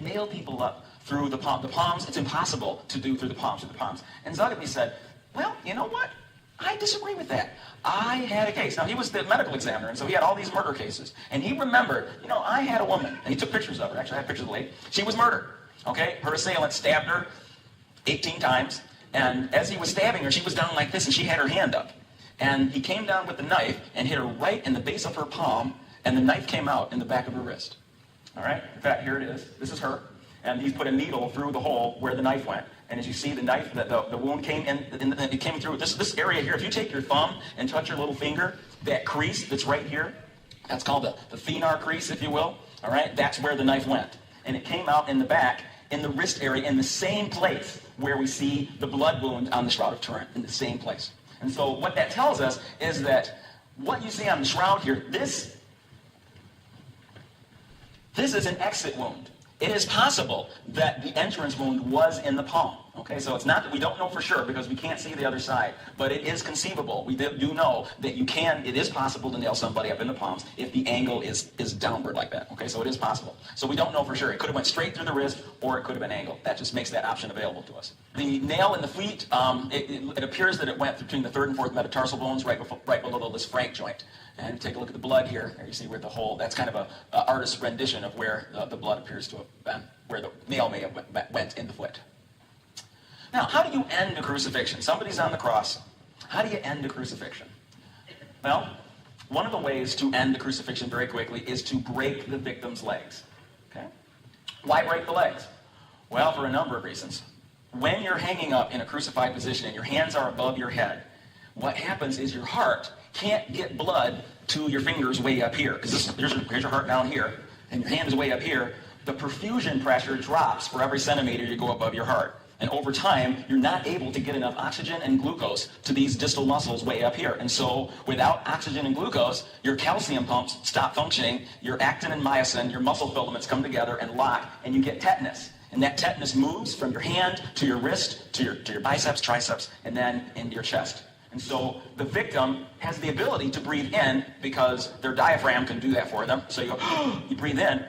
nail people up through the palms. It's impossible to do through the palms. And Zuckerbee said, well, you know what? I disagree with that. I had a case. Now, he was the medical examiner, and so he had all these murder cases. And he remembered, I had a woman, and he took pictures of her. Actually, I have pictures of the lady. She was murdered, okay? Her assailant stabbed her 18 times, and as he was stabbing her, she was down like this, and she had her hand up. And he came down with the knife and hit her right in the base of her palm, and the knife came out in the back of her wrist. All right? In fact, here it is. This is her. And he's put a needle through the hole where the knife went. And as you see, the knife, the wound came in, it came through this area here. If you take your thumb and touch your little finger, that crease that's right here, that's called the thenar crease, if you will. All right? That's where the knife went. And it came out in the back, in the wrist area, in the same place where we see the blood wound on the Shroud of Turin, in the same place. And so what that tells us is that what you see on the shroud here, this is an exit wound. It is possible that the entrance wound was in the palm. Okay, so it's not that we don't know for sure because we can't see the other side, but it is conceivable. We do know that it is possible to nail somebody up in the palms if the angle is downward like that. Okay, so it is possible. So we don't know for sure. It could have went straight through the wrist or it could have been angled. That just makes that option available to us. The nail in the feet, it appears that it went between the third and fourth metatarsal bones right below this frank joint. And take a look at the blood here. There you see where the hole, that's kind of an artist's rendition of where the blood appears to have been, where the nail may have went in the foot. Now, how do you end a crucifixion? Somebody's on the cross. How do you end a crucifixion? Well, one of the ways to end a crucifixion very quickly is to break the victim's legs. Okay? Why break the legs? Well, for a number of reasons. When you're hanging up in a crucified position and your hands are above your head, what happens is your heart can't get blood to your fingers way up here, because here's your heart down here, and your hand is way up here. The perfusion pressure drops for every centimeter you go above your heart. And over time, you're not able to get enough oxygen and glucose to these distal muscles way up here. And so without oxygen and glucose, your calcium pumps stop functioning, your actin and myosin, your muscle filaments come together and lock, and you get tetanus. And that tetanus moves from your hand to your wrist, to your biceps, triceps, and then into your chest. And so the victim has the ability to breathe in because their diaphragm can do that for them. So you go, you breathe in,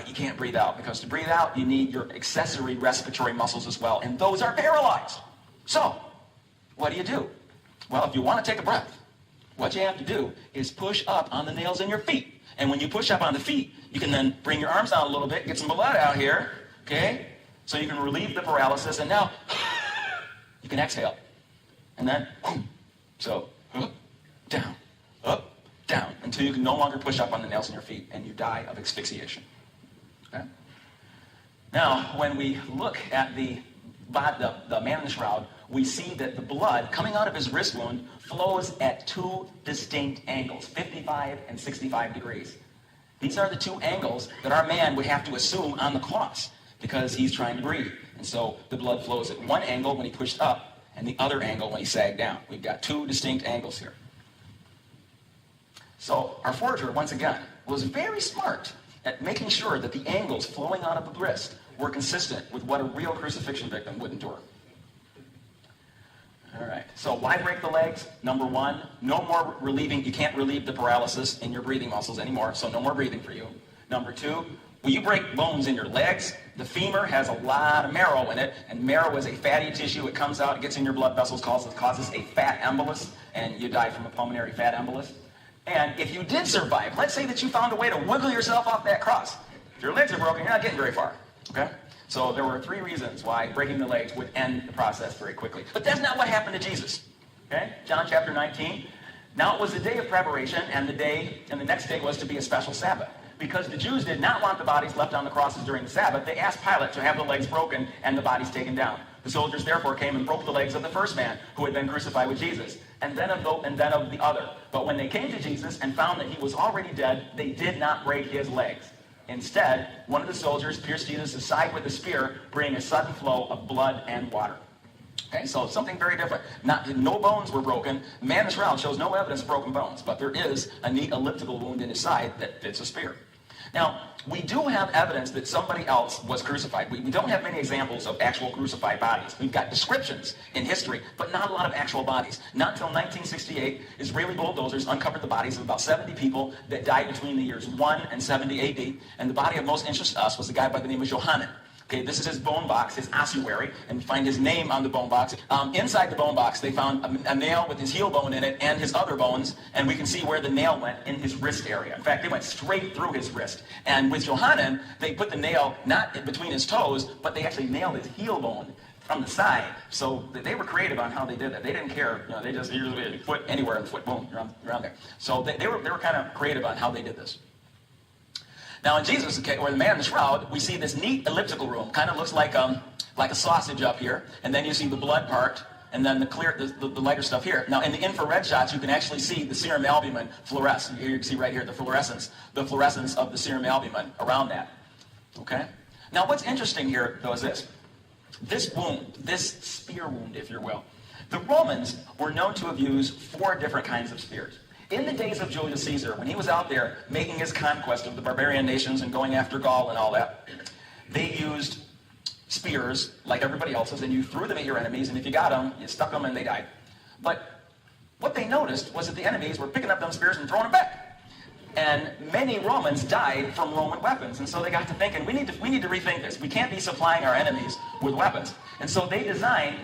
you can't breathe out, because to breathe out, you need your accessory respiratory muscles as well, and those are paralyzed. So, what do? Well, if you want to take a breath, what you have to do is push up on the nails in your feet. And when you push up on the feet, you can then bring your arms down a little bit, get some blood out here, okay? So you can relieve the paralysis, and now you can exhale. And then, so, up, down, until you can no longer push up on the nails in your feet and you die of asphyxiation. Okay? Now, when we look at the man in the shroud, we see that the blood coming out of his wrist wound flows at two distinct angles, 55 and 65 degrees. These are the two angles that our man would have to assume on the cross because he's trying to breathe. And so the blood flows at one angle when he pushed up, and the other angle when he sagged down. We've got two distinct angles here. So our forger, once again, was very smart at making sure that the angles flowing out of the wrist were consistent with what a real crucifixion victim would endure. All right, so why break the legs? Number one, no more relieving. You can't relieve the paralysis in your breathing muscles anymore, so no more breathing for you. Number two, when you break bones in your legs, the femur has a lot of marrow in it, and marrow is a fatty tissue. It comes out, it gets in your blood vessels, causes a fat embolus, and you die from a pulmonary fat embolus. And if you did survive, let's say that you found a way to wiggle yourself off that cross. If your legs are broken, you're not getting very far. Okay? So there were 3 reasons why breaking the legs would end the process very quickly. But that's not what happened to Jesus. Okay? John chapter 19. Now it was the day of preparation, and the next day was to be a special Sabbath. Because the Jews did not want the bodies left on the crosses during the Sabbath, they asked Pilate to have the legs broken and the bodies taken down. The soldiers therefore came and broke the legs of the first man who had been crucified with Jesus, and then of the other. But when they came to Jesus and found that he was already dead, they did not break his legs. Instead, one of the soldiers pierced Jesus' side with a spear, bringing a sudden flow of blood and water. Okay, so something very different. No bones were broken. The man in the shroud shows no evidence of broken bones, but there is a neat elliptical wound in his side that fits a spear. Now, we do have evidence that somebody else was crucified. We don't have many examples of actual crucified bodies. We've got descriptions in history, but not a lot of actual bodies. Not until 1968, Israeli bulldozers uncovered the bodies of about 70 people that died between the years 1 and 70 AD, and the body of most interest to us was a guy by the name of Johanan. Okay, this is his bone box, his ossuary, and we find his name on the bone box. Inside the bone box, they found a nail with his heel bone in it and his other bones, and we can see where the nail went in his wrist area. In fact, they went straight through his wrist. And with Johanan, they put the nail not in between his toes, but they actually nailed his heel bone from the side. So they were creative on how they did that. They didn't care. They just usually foot anywhere in the foot, boom, around there. So they were kind of creative on how they did this. Now in Jesus, or the man in the shroud, we see this neat elliptical room. Kind of looks like a sausage up here, and then you see the blood part, and then the lighter stuff here. Now in the infrared shots, you can actually see the serum albumin fluoresce. Here you can see right here the fluorescence of the serum albumin around that. Okay. Now what's interesting here though is this wound, this spear wound, if you will. The Romans were known to have used 4 different kinds of spears. In the days of Julius Caesar, when he was out there making his conquest of the barbarian nations and going after Gaul and all that, they used spears like everybody else's, and you threw them at your enemies, and if you got them, you stuck them and they died. But what they noticed was that the enemies were picking up them spears and throwing them back. And many Romans died from Roman weapons, and so they got to thinking, we need to rethink this. We can't be supplying our enemies with weapons. And so they designed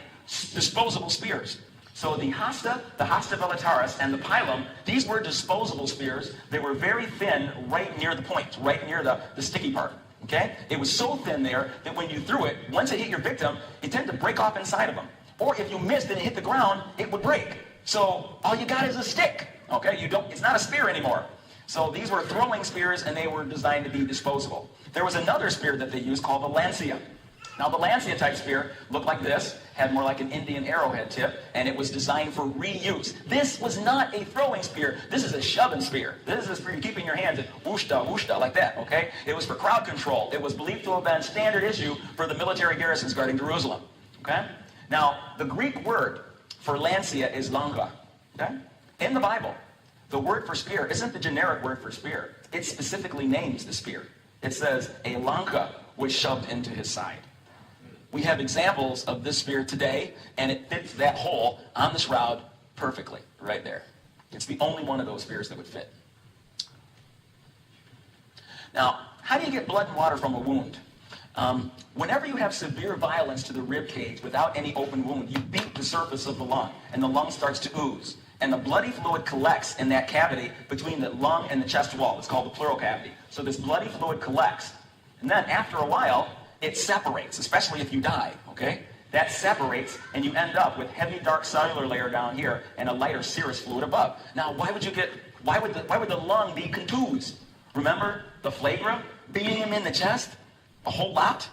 disposable spears. So the hasta velataris, and the pilum, these were disposable spears. They were very thin right near the point, right near the sticky part. Okay? It was so thin there that when you threw it, once it hit your victim, it tended to break off inside of them. Or if you missed and it hit the ground, it would break. So all you got is a stick. Okay? It's not a spear anymore. So these were throwing spears, and they were designed to be disposable. There was another spear that they used called the lancia. Now the lancia type spear looked like this, had more like an Indian arrowhead tip, and it was designed for reuse. This was not a throwing spear. This is a shoving spear. This is a spear you keep in your hands and whoosh-da, whoosh-da, like that, okay? It was for crowd control. It was believed to have been standard issue for the military garrisons guarding Jerusalem, okay? Now, the Greek word for lancia is lanka, okay? In the Bible, the word for spear isn't the generic word for spear. It specifically names the spear. It says a lanka was shoved into his side. We have examples of this spear today, and it fits that hole on the shroud perfectly, right there. It's the only one of those spears that would fit. Now, how do you get blood and water from a wound? Whenever you have severe violence to the rib cage without any open wound, you beat the surface of the lung, and the lung starts to ooze. And the bloody fluid collects in that cavity between the lung and the chest wall. It's called the pleural cavity. So this bloody fluid collects, and then after a while, it separates, especially if you die, okay? That separates, and you end up with heavy dark cellular layer down here and a lighter serous fluid above. Now, why would the lung be contused? Remember the flagrum beating him in the chest? A whole lot?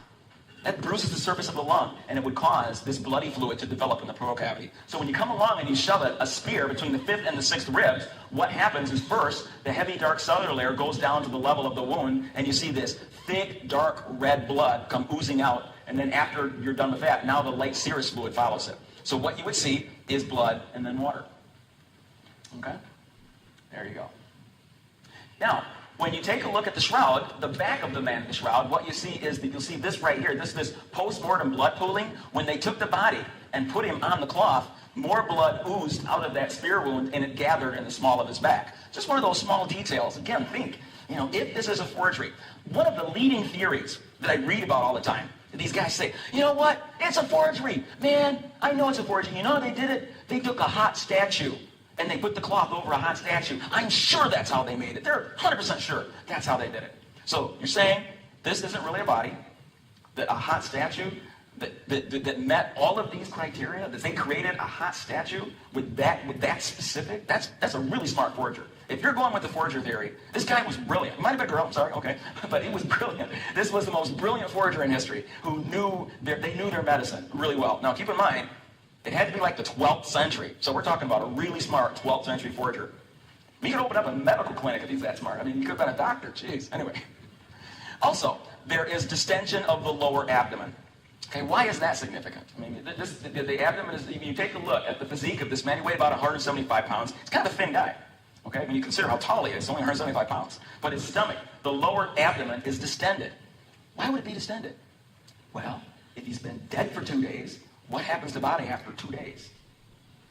That bruises the surface of the lung, and it would cause this bloody fluid to develop in the pleural cavity. So when you come along and you shove a spear between the 5th and the 6th ribs, what happens is first, the heavy dark cellular layer goes down to the level of the wound, and you see this thick, dark red blood come oozing out, and then after you're done with that, now the light serous fluid follows it. So what you would see is blood and then water. Okay? There you go. Now, when you take a look at the shroud, the back of the man in the shroud, what you see is that you'll see this right here, this post-mortem blood pooling. When they took the body and put him on the cloth, more blood oozed out of that spear wound, and it gathered in the small of his back. Just one of those small details. Again, think, if this is a forgery, one of the leading theories that I read about all the time, these guys say, you know what, it's a forgery. Man, I know it's a forgery. You know how they did it? They took a hot statue and they put the cloth over a hot statue. I'm sure that's how they made it. They're 100% sure that's how they did it. So you're saying this isn't really a body, that a hot statue that met all of these criteria, that they created a hot statue with that specific, that's a really smart forger. If you're going with the forger theory, this guy was brilliant. It might have been a girl, I'm sorry, okay, but he was brilliant. This was the most brilliant forger in history who knew they knew their medicine really well. Now keep in mind, it had to be like the 12th century, so we're talking about a really smart 12th century forger. He could open up a medical clinic if he's that smart. I mean, he could have been a doctor, jeez. Anyway. Also, there is distension of the lower abdomen. Okay, why is that significant? I mean, the abdomen is, you take a look at the physique of this man, he weighed about 175 pounds. He's kind of a thin guy. Okay, when you consider how tall he is, only 175 pounds. But his stomach, the lower abdomen, is distended. Why would it be distended? Well, if he's been dead for 2 days, what happens to the body after 2 days?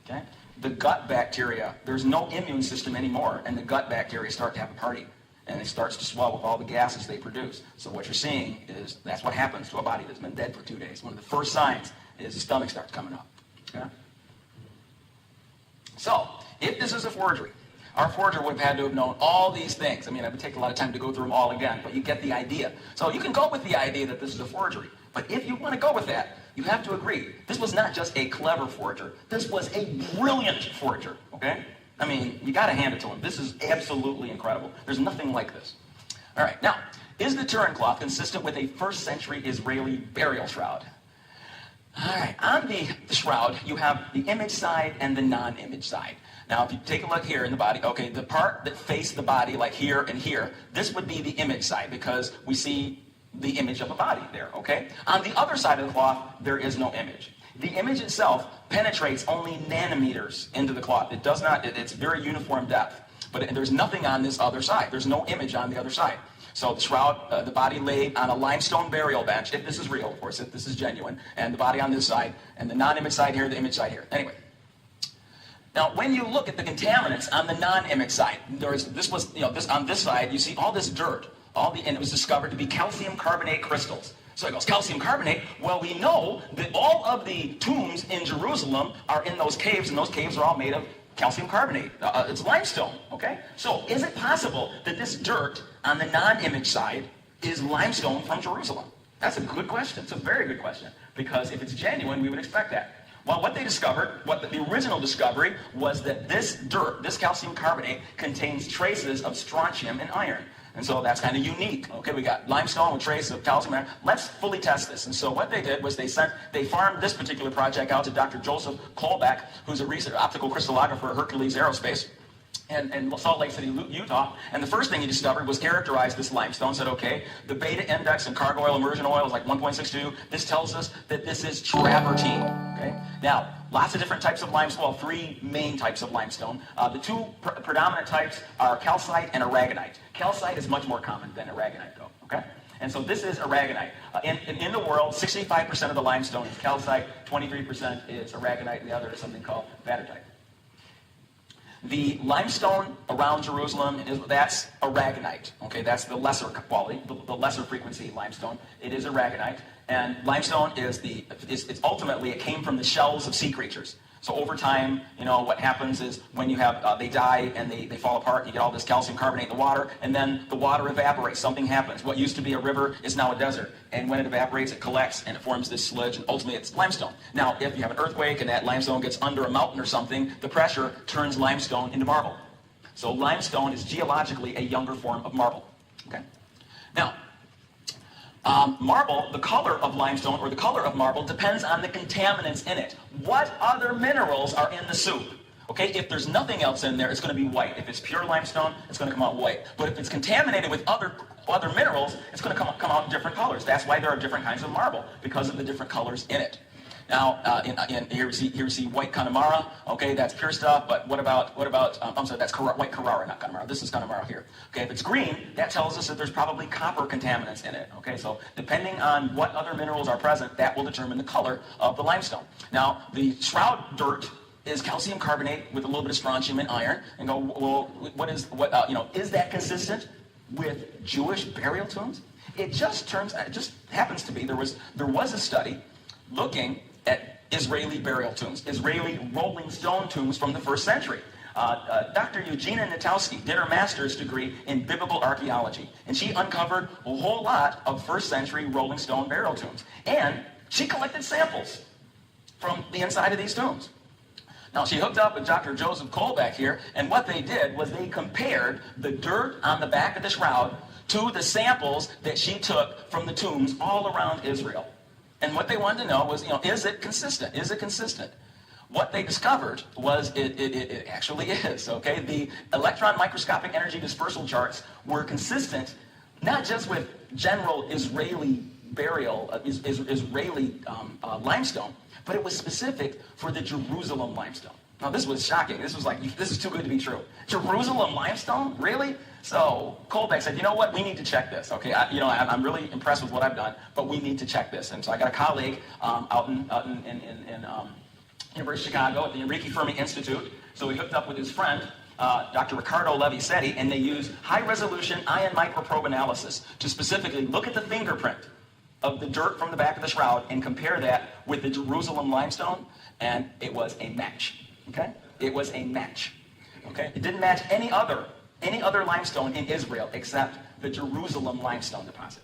Okay? The gut bacteria, there's no immune system anymore, and the gut bacteria start to have a party. And it starts to swell with all the gases they produce. So what you're seeing is that's what happens to a body that's been dead for 2 days. One of the first signs is the stomach starts coming up. Okay? So, if this is a forgery, our forger would have had to have known all these things. I mean, it would take a lot of time to go through them all again, but you get the idea. So you can go with the idea that this is a forgery. But if you want to go with that, you have to agree, this was not just a clever forger. This was a brilliant forger, okay? I mean, you got to hand it to him. This is absolutely incredible. There's nothing like this. All right, now, is the Turin cloth consistent with a first century Israeli burial shroud? All right, on the shroud, you have the image side and the non-image side. Now, if you take a look here in the body, okay, the part that faced the body, like here and here, this would be the image side because we see the image of a body there, okay? On the other side of the cloth, there is no image. The image itself penetrates only nanometers into the cloth. It does not, it's very uniform depth. But there's nothing on this other side. There's no image on the other side. So the shroud, the body laid on a limestone burial bench, if this is real, of course, if this is genuine, and the body on this side, and the non-image side here, the image side here. Anyway. Now, when you look at the contaminants on the non-image side, on this side, you see all this dirt, and it was discovered to be calcium carbonate crystals. So he goes, calcium carbonate? Well, we know that all of the tombs in Jerusalem are in those caves, and those caves are all made of calcium carbonate. It's limestone, okay? So is it possible that this dirt on the non-image side is limestone from Jerusalem? That's a good question. It's a very good question. Because if it's genuine, we would expect that. Well, what they discovered, the original discovery, was that this dirt, this calcium carbonate, contains traces of strontium and iron. And so that's kind of unique. Okay, we got limestone with traces of calcium and iron. Let's fully test this. And so what they did was they farmed this particular project out to Dr. Joseph Kolbeck, who's a optical crystallographer at Hercules Aerospace in Salt Lake City, Utah. And the first thing he discovered was characterize this limestone. Said, okay, the beta index in cargo oil immersion oil is like 1.62. This tells us that this is travertine. Okay. Now, lots of different types of limestone. Well, 3 main types of limestone. The 2 predominant types are calcite and aragonite. Calcite is much more common than aragonite, though. Okay. And so this is aragonite. In the world, 65% of the limestone is calcite, 23% is aragonite, and the other is something called vaterite. The limestone around Jerusalem, that's aragonite. Okay, that's the lesser quality, the lesser frequency limestone. It is aragonite, and limestone it's ultimately, it came from the shells of sea creatures. So over time, what happens is when you have, they die and they fall apart, you get all this calcium carbonate in the water, and then the water evaporates, something happens. What used to be a river is now a desert, and when it evaporates, it collects, and it forms this sludge, and ultimately it's limestone. Now, if you have an earthquake and that limestone gets under a mountain or something, the pressure turns limestone into marble. So limestone is geologically a younger form of marble. Okay. Now, marble, the color of limestone or the color of marble depends on the contaminants in it. What other minerals are in the soup? Okay, if there's nothing else in there, it's going to be white. If it's pure limestone, it's going to come out white. But if it's contaminated with other minerals, it's going to come out different colors. That's why there are different kinds of marble, because of the different colors in it. Now, here we see white Connemara. Okay, that's pure stuff. But what about? I'm sorry, that's white Carrara, not Connemara. This is Connemara here. Okay, if it's green, that tells us that there's probably copper contaminants in it. Okay, so depending on what other minerals are present, that will determine the color of the limestone. Now, the shroud dirt is calcium carbonate with a little bit of strontium and iron. And go, well, is that consistent with Jewish burial tombs? It just happens to be there was a study looking at Israeli burial tombs, Israeli rolling stone tombs from the 1st century. Dr. Eugenia Natowski did her master's degree in biblical archaeology, and she uncovered a whole lot of first century Rolling Stone burial tombs. And she collected samples from the inside of these tombs. Now, she hooked up with Dr. Joseph Kolbeck here, and what they did was they compared the dirt on the back of the shroud to the samples that she took from the tombs all around Israel. And what they wanted to know was, is it consistent? Is it consistent? What they discovered was it actually is, okay? The electron microscopic energy dispersal charts were consistent, not just with general Israeli burial, Israeli limestone, but it was specific for the Jerusalem limestone. Now, this was shocking. This was like, this is too good to be true. Jerusalem limestone? Really? So Kolbeck said, you know what? We need to check this, okay? I'm really impressed with what I've done, but we need to check this. And so I got a colleague out in University of Chicago at the Enrique Fermi Institute. So we hooked up with his friend, Dr. Riccardo Levisetti, and they use high-resolution ion microprobe analysis to specifically look at the fingerprint of the dirt from the back of the shroud and compare that with the Jerusalem limestone, and it was a match, okay? It was a match, okay? It didn't match any other limestone in Israel except the Jerusalem limestone deposit.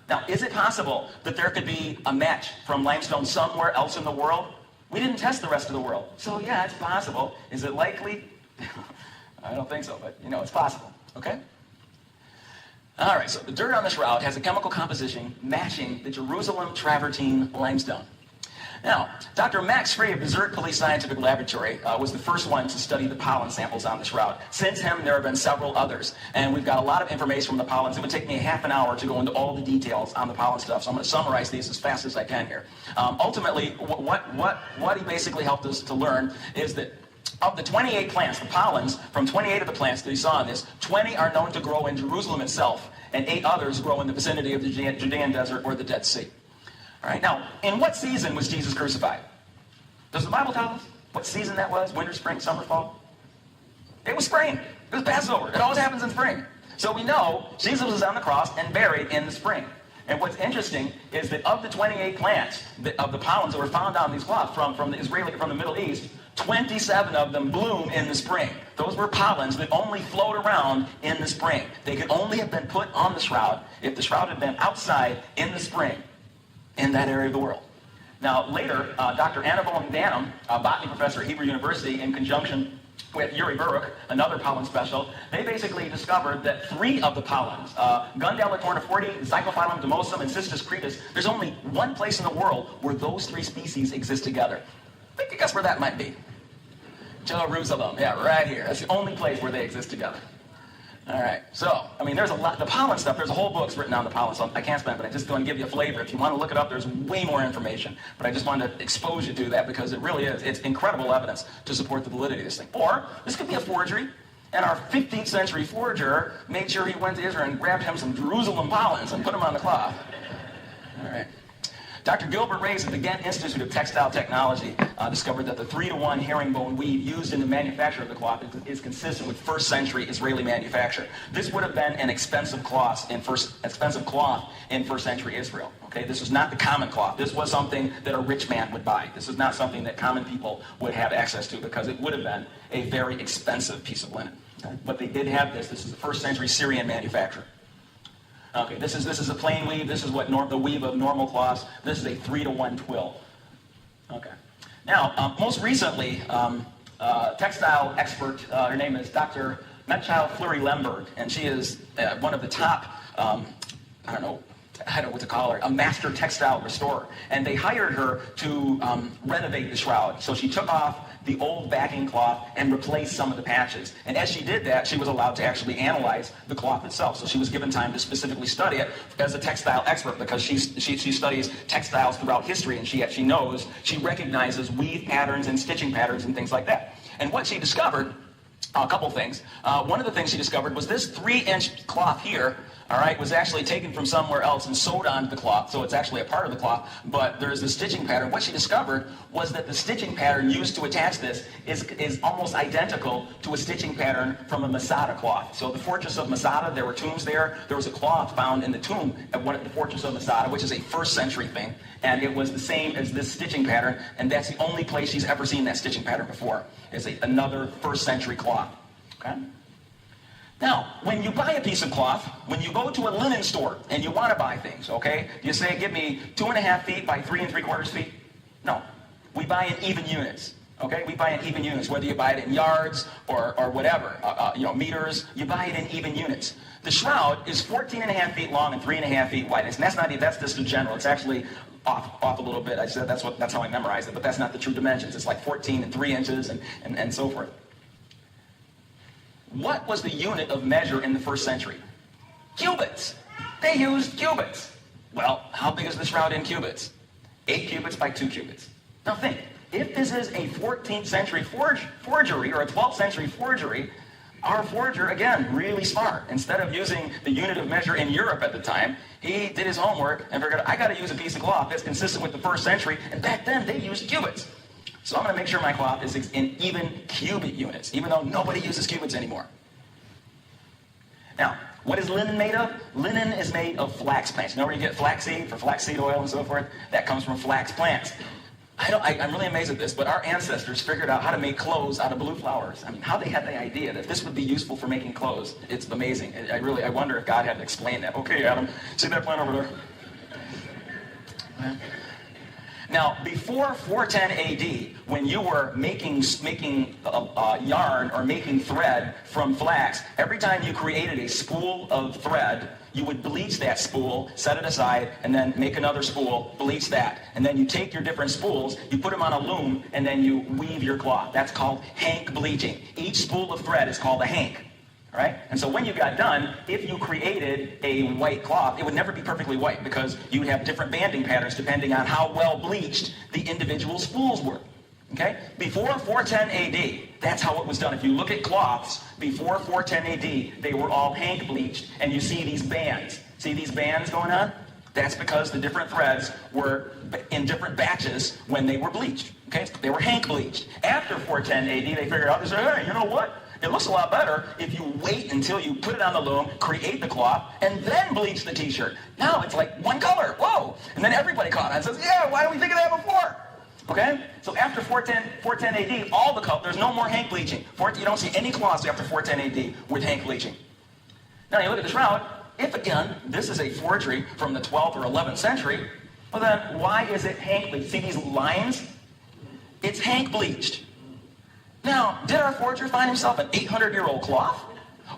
Now, is it possible that there could be a match from limestone somewhere else in the world? We didn't test the rest of the world. So yeah, it's possible. Is it likely? I don't think so, but it's possible, okay? All right, so the dirt on the shroud has a chemical composition matching the Jerusalem travertine limestone. Now, Dr. Max Free of the Zuckerbee Scientific Laboratory was the first one to study the pollen samples on the shroud. Since him, there have been several others, and we've got a lot of information from the pollens. It would take me a half an hour to go into all the details on the pollen stuff, so I'm going to summarize these as fast as I can here. Ultimately, what he basically helped us to learn is that of the 28 plants, the pollens from 28 of the plants that he saw in this, 20 are known to grow in Jerusalem itself, and 8 others grow in the vicinity of the Judean desert or the Dead Sea. All right, now, in what season was Jesus crucified? Does the Bible tell us what season that was? Winter, spring, summer, fall? It was spring. It was Passover. It always happens in spring. So we know Jesus was on the cross and buried in the spring. And what's interesting is that of the 28 plants of the pollens that were found on these cloths from the Middle East, 27 of them bloom in the spring. Those were pollens that only float around in the spring. They could only have been put on the shroud if the shroud had been outside in the spring in that area of the world. Now, later, Dr. Annabelle Danham, a botany professor at Hebrew University, in conjunction with Yuri Buruk, another pollen special, they basically discovered that 3 of the pollens, Gundella corniforti, Zycophyllum demosum, and Cistus cretus, there's only one place in the world where those 3 species exist together. Think you guess where that might be? Jerusalem, yeah, right here. That's the only place where they exist together. All right, so, there's a lot, the pollen stuff, there's a whole book's written on the pollen, so I can't spend it, but I just want to give you a flavor. If you want to look it up, there's way more information, but I just wanted to expose you to that because it really is, it's incredible evidence to support the validity of this thing. Or, this could be a forgery, and our 15th century forger made sure he went to Israel and grabbed him some Jerusalem pollens and put them on the cloth. All right. Dr. Gilbert Reyes at the Ghent Institute of Textile Technology discovered that the 3-to-1 herringbone weave used in the manufacture of the cloth is consistent with first century Israeli manufacture. This would have been an expensive cloth in first century Israel. Okay, this was not the common cloth. This was something that a rich man would buy. This is not something that common people would have access to because it would have been a very expensive piece of linen. Okay? But they did have this. This is the first century Syrian manufacture. Okay, this is a plain weave. This is the weave of normal cloths. This is a 3-to-1 twill. Okay. Now, most recently, textile expert, her name is Dr. Metchild Fleury-Lemberg, and she is one of the top, I don't know what to call her, a master textile restorer. And they hired her to renovate the shroud. So she took off the old backing cloth and replaced some of the patches. And as she did that, she was allowed to actually analyze the cloth itself. So she was given time to specifically study it as a textile expert because she studies textiles throughout history, and she recognizes weave patterns and stitching patterns and things like that. And what she discovered, a couple things. One of the things she discovered was this 3-inch cloth here, all right, was actually taken from somewhere else and sewed onto the cloth, so it's actually a part of the cloth, but there is the stitching pattern. What she discovered was that the stitching pattern used to attach this is almost identical to a stitching pattern from a Masada cloth. So the fortress of Masada, there were tombs there. There was a cloth found in the tomb at the fortress of Masada, which is a 1st century thing, and it was the same as this stitching pattern, and that's the only place she's ever seen that stitching pattern before, is another 1st century cloth. Okay? Now, when you buy a piece of cloth, when you go to a linen store and you want to buy things, okay, you say, give me 2.5 feet by 3 3/4 feet. No, we buy in even units. Okay, we buy in even units, whether you buy it in yards or whatever, meters, you buy it in even units. The shroud is 14.5 feet long and 3.5 feet wide. And that's just the general. It's actually off a little bit. I said that's how I memorized it, but that's not the true dimensions. It's like 14 and 3 inches and so forth. What was the unit of measure in the 1st century? Cubits. They used cubits. Well, how big is the shroud in cubits? 8 cubits by 2 cubits. Now think, if this is a 14th century forgery or a 12th century forgery, our forger, again, really smart. Instead of using the unit of measure in Europe at the time, he did his homework and figured, I got to use a piece of cloth that's consistent with the 1st century, and back then they used cubits. So I'm going to make sure my cloth is in even cubit units, even though nobody uses cubits anymore. Now, what is linen made of? Linen is made of flax plants. You know where you get flaxseed for flaxseed oil and so forth? That comes from flax plants. I'm really amazed at this, but our ancestors figured out how to make clothes out of blue flowers. I mean, how they had the idea that this would be useful for making clothes, it's amazing. I wonder if God had to explain that. Okay, Adam, see that plant over there? Now, before 410 AD, when you were making yarn or making thread from flax, every time you created a spool of thread, you would bleach that spool, set it aside, and then make another spool, bleach that. And then you take your different spools, you put them on a loom, and then you weave your cloth. That's called hank bleaching. Each spool of thread is called a hank. Right? And so when you got done, if you created a white cloth, it would never be perfectly white because you would have different banding patterns depending on how well bleached the individual spools were. Okay? Before 410 AD, that's how it was done. If you look at cloths before 410 AD, they were all hank bleached, and you see these bands. See these bands going on? That's because the different threads were in different batches when they were bleached. Okay? They were hank bleached. After 410 AD, they figured out, they said, hey, you know what? It looks a lot better if you wait until you put it on the loom, create the cloth, and then bleach the t-shirt. Now it's like one color, whoa! And then everybody caught on and says, yeah, why didn't we think of that before? Okay? So after 410 AD, all the color, there's no more hank bleaching. You don't see any cloths after 410 AD with hank bleaching. Now you look at the shroud, if again, this is a forgery from the 12th or 11th century, well then, why is it hank bleached? See these lines? It's hank bleached. Now, did our forger find himself an 800-year-old cloth?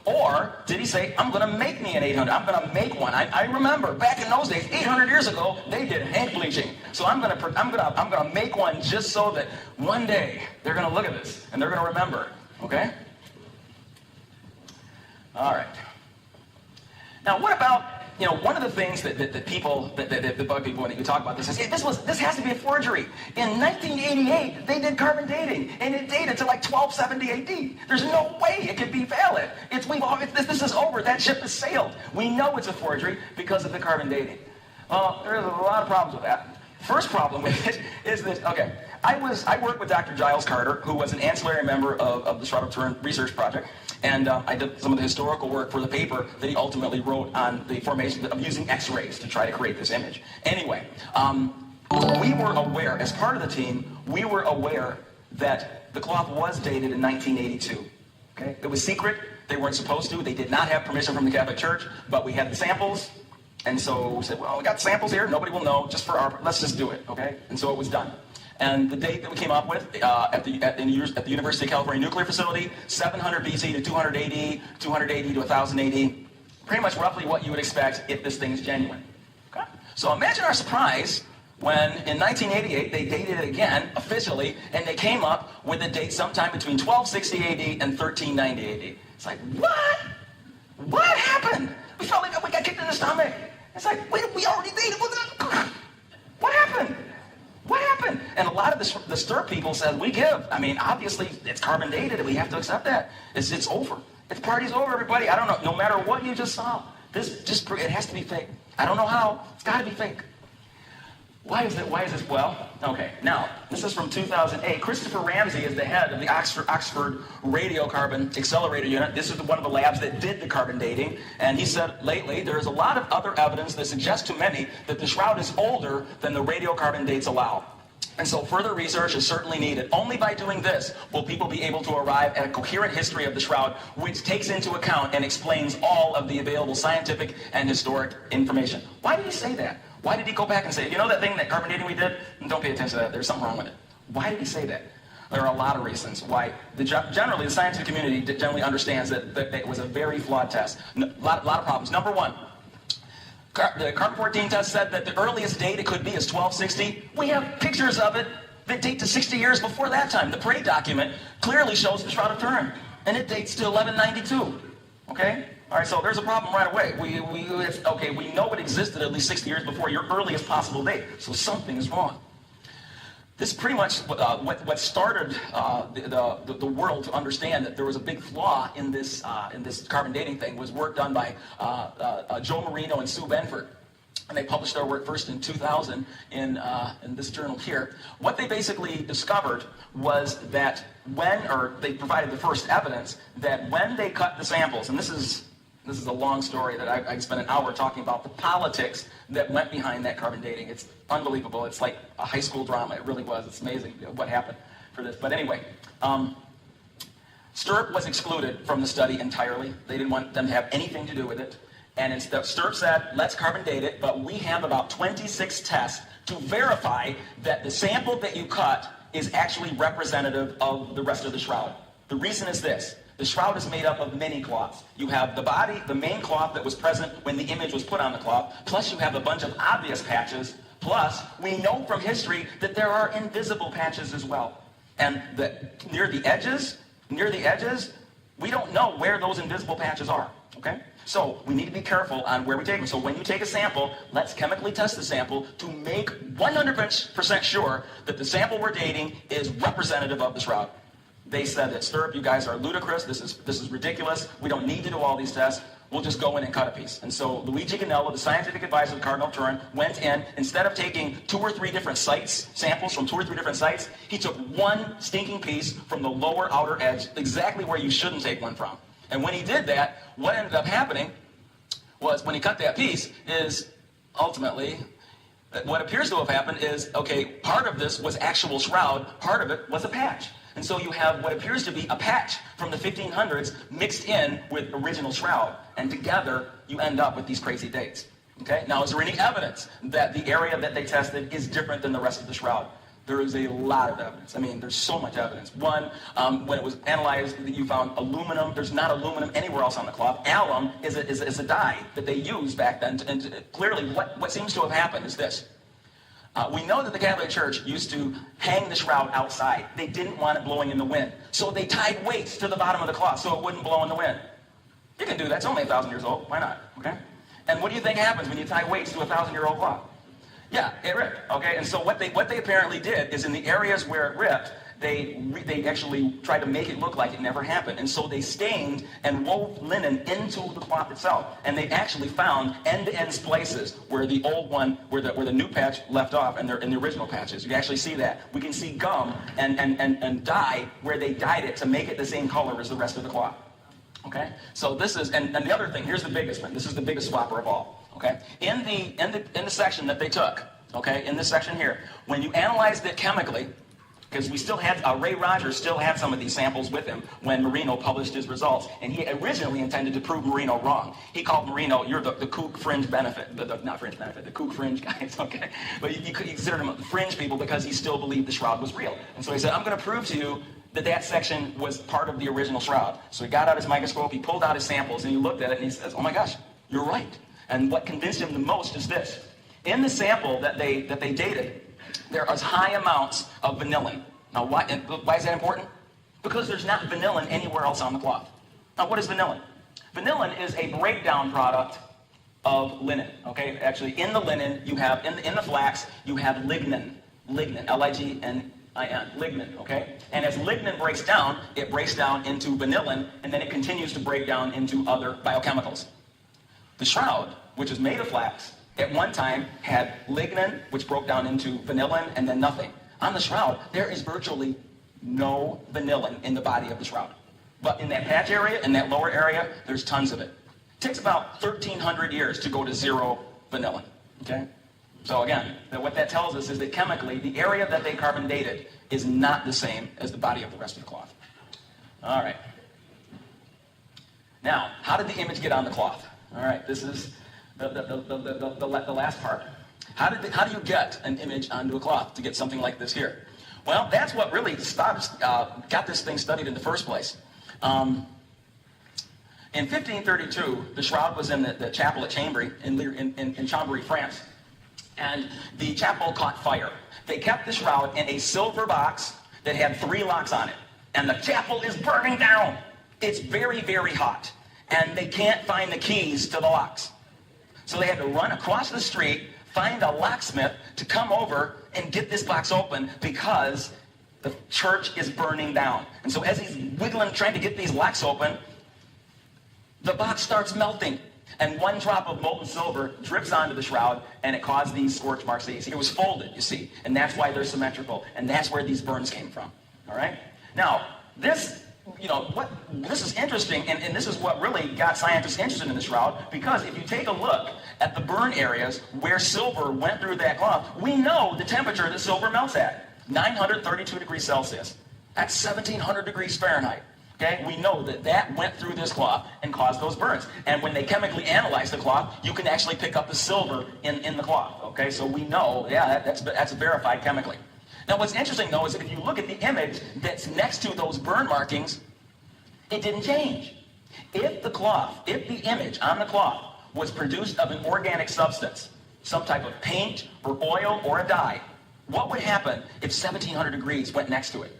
Or did he say, I'm going to make me an 800, I'm going to make one. I remember back in those days, 800 years ago, they did hank bleaching. So I'm going to make one just so that one day they're going to look at this and they're going to remember. Okay? All right. Now, what about, one of the things that people, that bug people when you talk about this is, hey, this has to be a forgery. In 1988, they did carbon dating, and it dated to like 1270 AD. There's no way it could be valid. This is over. That ship has sailed. We know it's a forgery because of the carbon dating. Well, there's a lot of problems with that. First problem with it is this. Okay, I worked with Dr. Giles Carter, who was an ancillary member of the Shroud of Turin research project. And I did some of the historical work for the paper that he ultimately wrote on the formation of using X-rays to try to create this image. Anyway, we were aware, as part of the team, we were aware that the cloth was dated in 1982. Okay? It was secret. They weren't supposed to. They did not have permission from the Catholic Church, but we had the samples. And so we said, well, we got samples here. Nobody will know. Let's just do it. Okay? And so it was done. And the date that we came up with at the University of California Nuclear Facility, 700 BC to 200 AD, 200 AD to 1000 AD, pretty much roughly what you would expect if this thing is genuine. Okay? So imagine our surprise when in 1988 they dated it again officially, and they came up with a date sometime between 1260 AD and 1390 AD. It's like, what? What happened? We felt like we got kicked in the stomach. It's like, wait, we already dated. What happened? What happened? And a lot of the stir people said, we give. I mean, obviously, it's carbon dated, and we have to accept that. It's over. It's party's over, everybody. I don't know. No matter what you just saw, it has to be fake. I don't know how. It's got to be fake. Why is this? Well, okay. Now, this is from 2008. Christopher Ramsey is the head of the Oxford Radiocarbon Accelerator Unit. This is one of the labs that did the carbon dating. And he said lately, there is a lot of other evidence that suggests to many that the shroud is older than the radiocarbon dates allow. And so further research is certainly needed. Only by doing this will people be able to arrive at a coherent history of the shroud, which takes into account and explains all of the available scientific and historic information. Why did he say that? Why did he go back and say, you know that thing, that carbon dating we did? Don't pay attention to that. There's something wrong with it. Why did he say that? There are a lot of reasons why. Generally, the scientific community generally understands that it was a very flawed test. A lot of problems. Number one, the carbon-14 test said that the earliest date it could be is 1260. We have pictures of it that date to 60 years before that time. The Prey document clearly shows the Shroud of Turin, and it dates to 1192. Okay? All right, so there's a problem right away. We know it existed at least 60 years before your earliest possible date, so something is wrong. This is pretty much what started the world to understand that there was a big flaw in this carbon dating thing. Was work done by Joe Marino and Sue Benford. And they published their work first in 2000 in this journal here. What they basically discovered was that they provided the first evidence that when they cut the samples, and this is a long story that I spent an hour talking about the politics that went behind that carbon dating. It's unbelievable. It's like a high school drama. It really was. It's amazing what happened for this. But anyway, Stirp was excluded from the study entirely. They didn't want them to have anything to do with it. And instead, Stirp said, let's carbon date it, but we have about 26 tests to verify that the sample that you cut is actually representative of the rest of the shroud. The reason is this. The shroud is made up of many cloths. You have the body, the main cloth that was present when the image was put on the cloth, plus you have a bunch of obvious patches, plus we know from history that there are invisible patches as well. And near the edges, we don't know where those invisible patches are, okay? So we need to be careful on where we take them. So when you take a sample, let's chemically test the sample to make 100% sure that the sample we're dating is representative of the shroud. They said that, Stirp, you guys are ludicrous. This is ridiculous. We don't need to do all these tests. We'll just go in and cut a piece. And so Luigi Ganello, the scientific advisor of the Cardinal of Turin, went in. Instead of taking 2 or 3 different samples from 2 or 3 different sites, he took one stinking piece from the lower outer edge, exactly where you shouldn't take one from. And when he did that, what ended up happening was, when he cut that piece, is ultimately, what appears to have happened is, okay, part of this was actual shroud, part of it was a patch. And so you have what appears to be a patch from the 1500s mixed in with original shroud. And together, you end up with these crazy dates. Okay? Now, is there any evidence that the area that they tested is different than the rest of the shroud? There is a lot of evidence. I mean, there's so much evidence. One, when it was analyzed, you found aluminum. There's not aluminum anywhere else on the cloth. Alum is a dye that they used back then. And clearly, what seems to have happened is this. We know that the Catholic Church used to hang the shroud outside. They didn't want it blowing in the wind. So they tied weights to the bottom of the cloth so it wouldn't blow in the wind. You can do that. It's only 1,000 years old. Why not? Okay? And what do you think happens when you tie weights to a 1,000-year-old cloth? Yeah, it ripped. Okay? And so what they apparently did is, in the areas where it ripped, they actually tried to make it look like it never happened. And so they stained and wove linen into the cloth itself. And they actually found end-to-end splices where the old one, where the new patch left off, and in the original patches. You can actually see that. We can see gum and dye where they dyed it to make it the same color as the rest of the cloth. Okay? So this is, and the other thing, here's the biggest one. This is the biggest flopper of all. Okay? In the section that they took, okay, in this section here, when you analyzed it chemically, because we still had, Ray Rogers still had some of these samples with him when Marino published his results, and he originally intended to prove Marino wrong. He called Marino, you're the kook fringe benefit, not fringe benefit, the kook fringe guys, okay? But he considered them fringe people because he still believed the shroud was real. And so he said, I'm going to prove to you that section was part of the original shroud. So he got out his microscope, he pulled out his samples, and he looked at it, and he says, oh my gosh, you're right. And what convinced him the most is this. In the sample that they dated, there are high amounts of vanillin. Now, why is that important? Because there's not vanillin anywhere else on the cloth. Now, what is vanillin? Vanillin is a breakdown product of linen. Okay, actually, in the linen, you have, in the flax, you have lignin, L-I-G-N-I-N, lignin, okay? And as lignin breaks down, it breaks down into vanillin, and then it continues to break down into other biochemicals. The shroud, which is made of flax, at one time had lignin, which broke down into vanillin, and then nothing. On the shroud, there is virtually no vanillin in the body of the shroud. But in that patch area, in that lower area, there's tons of it. It takes about 1,300 years to go to zero vanillin, okay? So again, what that tells us is that chemically, the area that they carbon dated is not the same as the body of the rest of the cloth. All right. Now, how did the image get on the cloth? All right, this is the last part. How do you get an image onto a cloth to get something like this here? Well, that's what really got this thing studied in the first place. In 1532, the shroud was in the chapel at Chambéry in Chambéry, France. And the chapel caught fire. They kept the shroud in a silver box that had 3 locks on it. And the chapel is burning down. It's very, very hot. And they can't find the keys to the locks. So they had to run across the street, find a locksmith to come over and get this box open because the church is burning down. And so as he's wiggling, trying to get these locks open, the box starts melting. And 1 drop of molten silver drips onto the shroud, and it caused these scorch marks that you see. It was folded, you see, and that's why they're symmetrical, and that's where these burns came from. All right? Now, this is interesting, and this is what really got scientists interested in the shroud, because if you take a look at the burn areas where silver went through that cloth, we know the temperature that silver melts at, 932 degrees Celsius. That's 1,700 degrees Fahrenheit. Okay, we know that went through this cloth and caused those burns. And when they chemically analyze the cloth, you can actually pick up the silver in the cloth. Okay, so we know, yeah, that's verified chemically. Now, what's interesting, though, is that if you look at the image that's next to those burn markings, it didn't change. If the image on the cloth was produced of an organic substance, some type of paint or oil or a dye, what would happen if 1,700 degrees went next to it?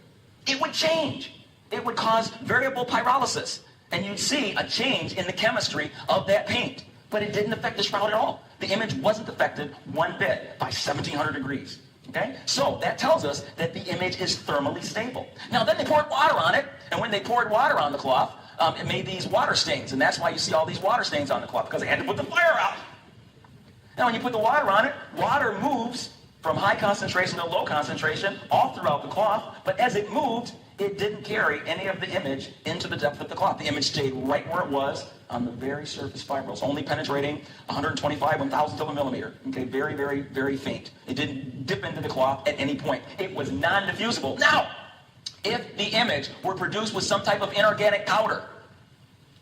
It would change. It would cause variable pyrolysis, and you'd see a change in the chemistry of that paint. But it didn't affect the shroud at all. The image wasn't affected one bit by 1,700 degrees. Okay? So that tells us that the image is thermally stable. Now, then they poured water on it, and when they poured water on the cloth, it made these water stains, and that's why you see all these water stains on the cloth, because they had to put the fire out. Now, when you put the water on it, water moves from high concentration to low concentration all throughout the cloth, but as it moved, it didn't carry any of the image into the depth of the cloth. The image stayed right where it was on the very surface fibrils, only penetrating 125 1,000th of a millimeter. Okay, very, very, very faint. It didn't dip into the cloth at any point. It was non-diffusible. Now, if the image were produced with some type of inorganic powder,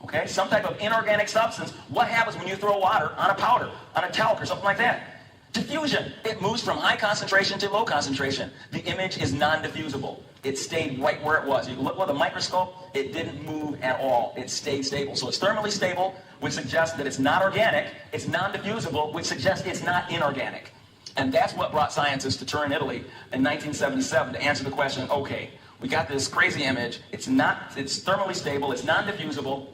okay, some type of inorganic substance, what happens when you throw water on a powder, on a talc or something like that? Diffusion. It moves from high concentration to low concentration. The image is non-diffusible. It stayed right where it was. You can look with a microscope, it didn't move at all. It stayed stable. So it's thermally stable, which suggests that it's not organic. It's non-diffusible, which suggests it's not inorganic. And that's what brought scientists to Turin, Italy in 1977 to answer the question, okay, we got this crazy image. It's thermally stable. It's non-diffusible.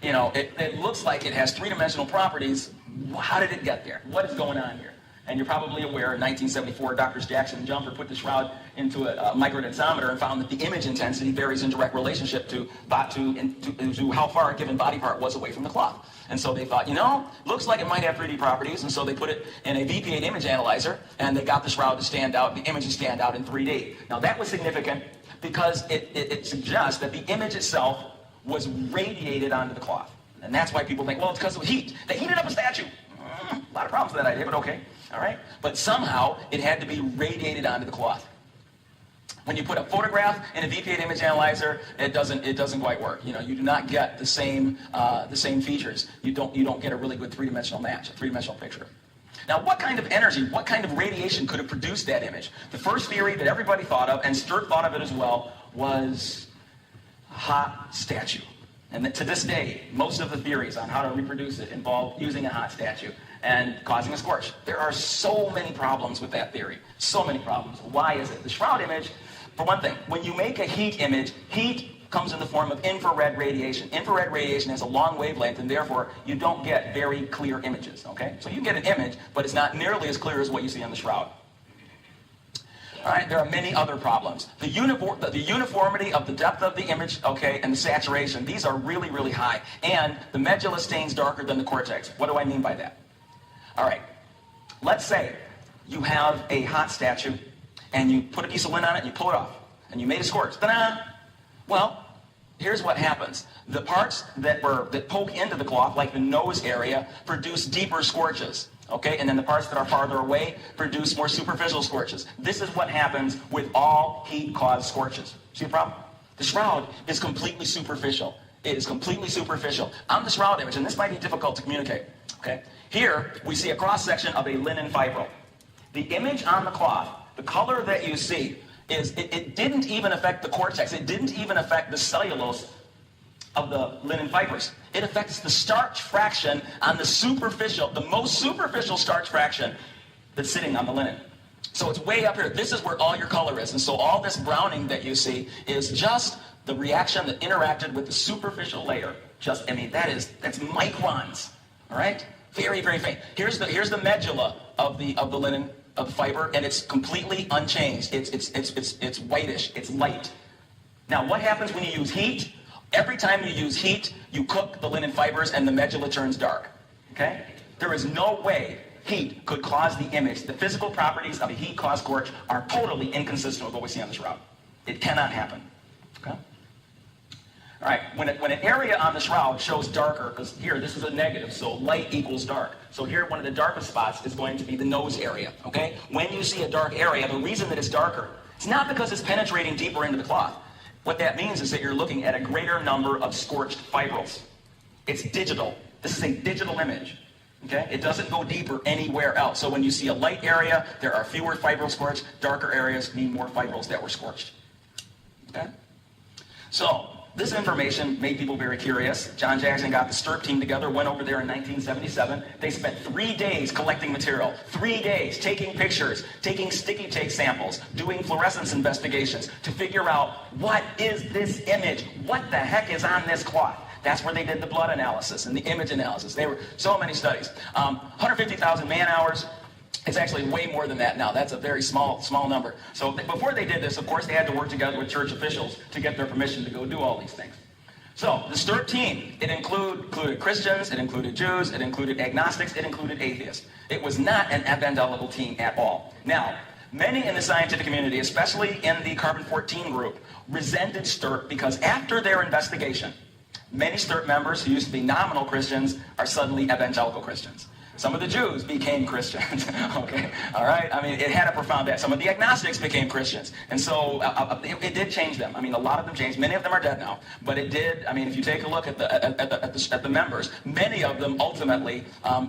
It looks like it has 3-dimensional properties. How did it get there? What is going on here? And you're probably aware, in 1974, Drs. Jackson and Jumper put the shroud into a microdensometer and found that the image intensity varies in direct relationship to how far a given body part was away from the cloth. And so they thought, looks like it might have 3D properties, and so they put it in a VP8 image analyzer, and they got the shroud to stand out, the image to stand out in 3D. Now that was significant because it suggests that the image itself was radiated onto the cloth. And that's why people think, well, it's because of heat. They heated up a statue. A lot of problems with that idea, but okay. All right? But somehow it had to be radiated onto the cloth. When you put a photograph in a VP8 image analyzer, it doesn't quite work. You do not get the same features. You don't get a really good three-dimensional match, a three-dimensional picture. Now, what kind of energy, what kind of radiation could have produced that image? The first theory that everybody thought of, and Sturt thought of it as well, was a hot statue. And to this day, most of the theories on how to reproduce it involve using a hot statue and causing a scorch. There are so many problems with that theory. So many problems. Why is it? The shroud image, for one thing, when you make a heat image, heat comes in the form of infrared radiation. Infrared radiation has a long wavelength, and therefore you don't get very clear images, okay? So you get an image, but it's not nearly as clear as what you see on the shroud. All All right, there are many other problems. The uniformity of the depth of the image, okay, and the saturation, these are really, really high. And the medulla stains darker than the cortex. What do I mean by that? All right, let's say you have a hot statue, and you put a piece of lint on it, and you pull it off, and you made a scorch. Ta-da! Well, here's what happens. The parts that poke into the cloth, like the nose area, produce deeper scorches. Okay, and then the parts that are farther away produce more superficial scorches. This is what happens with all heat-caused scorches. See the problem? The shroud is completely superficial. It is completely superficial. On the shroud image, and this might be difficult to communicate, okay? Here, we see a cross-section of a linen fibril. The image on the cloth, the color that you see, it didn't even affect the cortex. It didn't even affect the cellulose of the linen fibers. It affects the starch fraction on the most superficial starch fraction that's sitting on the linen. So it's way up here. This is where all your color is. And so all this browning that you see is just the reaction that interacted with the superficial layer. That's microns, all right? Very, very faint. Here's the medulla of the linen, of the fiber, and it's completely unchanged. It's whitish, it's light. Now, what happens when you use heat? Every time you use heat, you cook the linen fibers and the medulla turns dark, okay? There is no way heat could cause the image. The physical properties of a heat-caused scorch are totally inconsistent with what we see on the shroud. It cannot happen, okay? All right, when an area on the shroud shows darker, because here, this is a negative, so light equals dark. So here, one of the darkest spots is going to be the nose area, okay? When you see a dark area, the reason that it's darker, it's not because it's penetrating deeper into the cloth. What that means is that you're looking at a greater number of scorched fibrils. It's digital. This is a digital image. Okay? It doesn't go deeper anywhere else. So when you see a light area, there are fewer fibrils scorched. Darker areas mean more fibrils that were scorched. Okay? So this information made people very curious. John Jackson got the STIRP team together, went over there in 1977. They spent 3 days collecting material, 3 days taking pictures, taking sticky tape samples, doing fluorescence investigations to figure out what is this image? What the heck is on this cloth? That's where they did the blood analysis and the image analysis. There were so many studies. 150,000 man-hours. It's actually way more than that now. That's a very small number. So before they did this, of course, they had to work together with church officials to get their permission to go do all these things. So the STIRP team, it included Christians, it included Jews, it included agnostics, it included atheists. It was not an evangelical team at all. Now, many in the scientific community, especially in the carbon-14 group, resented STIRP because after their investigation, many STIRP members who used to be nominal Christians are suddenly evangelical Christians. Some of the Jews became Christians, okay, all right? I mean, it had a profound impact. Some of the agnostics became Christians, and so it did change them. I mean, a lot of them changed. Many of them are dead now, but it did. I mean, if you take a look at the members, many of them ultimately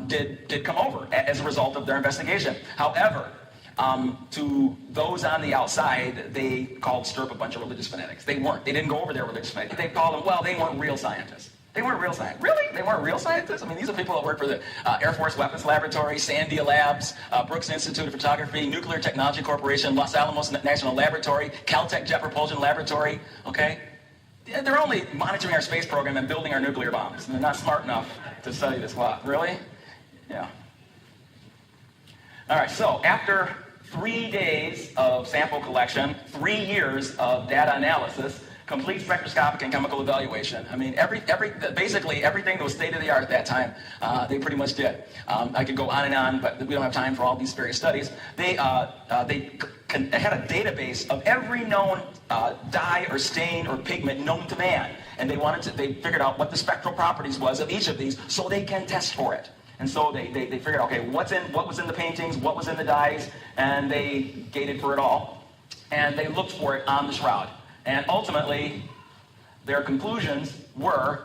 did come over as a result of their investigation. However, to those on the outside, they called STIRP a bunch of religious fanatics. They weren't. They didn't go over there religious fanatics. They called them, well, they weren't real scientists. They weren't real scientists. Really? They weren't real scientists? I mean, these are people that work for the Air Force Weapons Laboratory, Sandia Labs, Brooks Institute of Photography, Nuclear Technology Corporation, Los Alamos National Laboratory, Caltech Jet Propulsion Laboratory, okay? They're only monitoring our space program and building our nuclear bombs. And they're not smart enough to study this cloth. Really? Yeah. All right, so after 3 days of sample collection, 3 years of data analysis, complete spectroscopic and chemical evaluation. I mean, basically everything that was state-of-the-art at that time, they pretty much did. I could go on and on, but we don't have time for all these various studies. They had a database of every known dye or stain or pigment known to man, and they figured out what the spectral properties was of each of these so they can test for it. And so they figured out, okay, what was in the paintings, what was in the dyes, and they gated for it all, and they looked for it on the shroud. And ultimately, their conclusions were,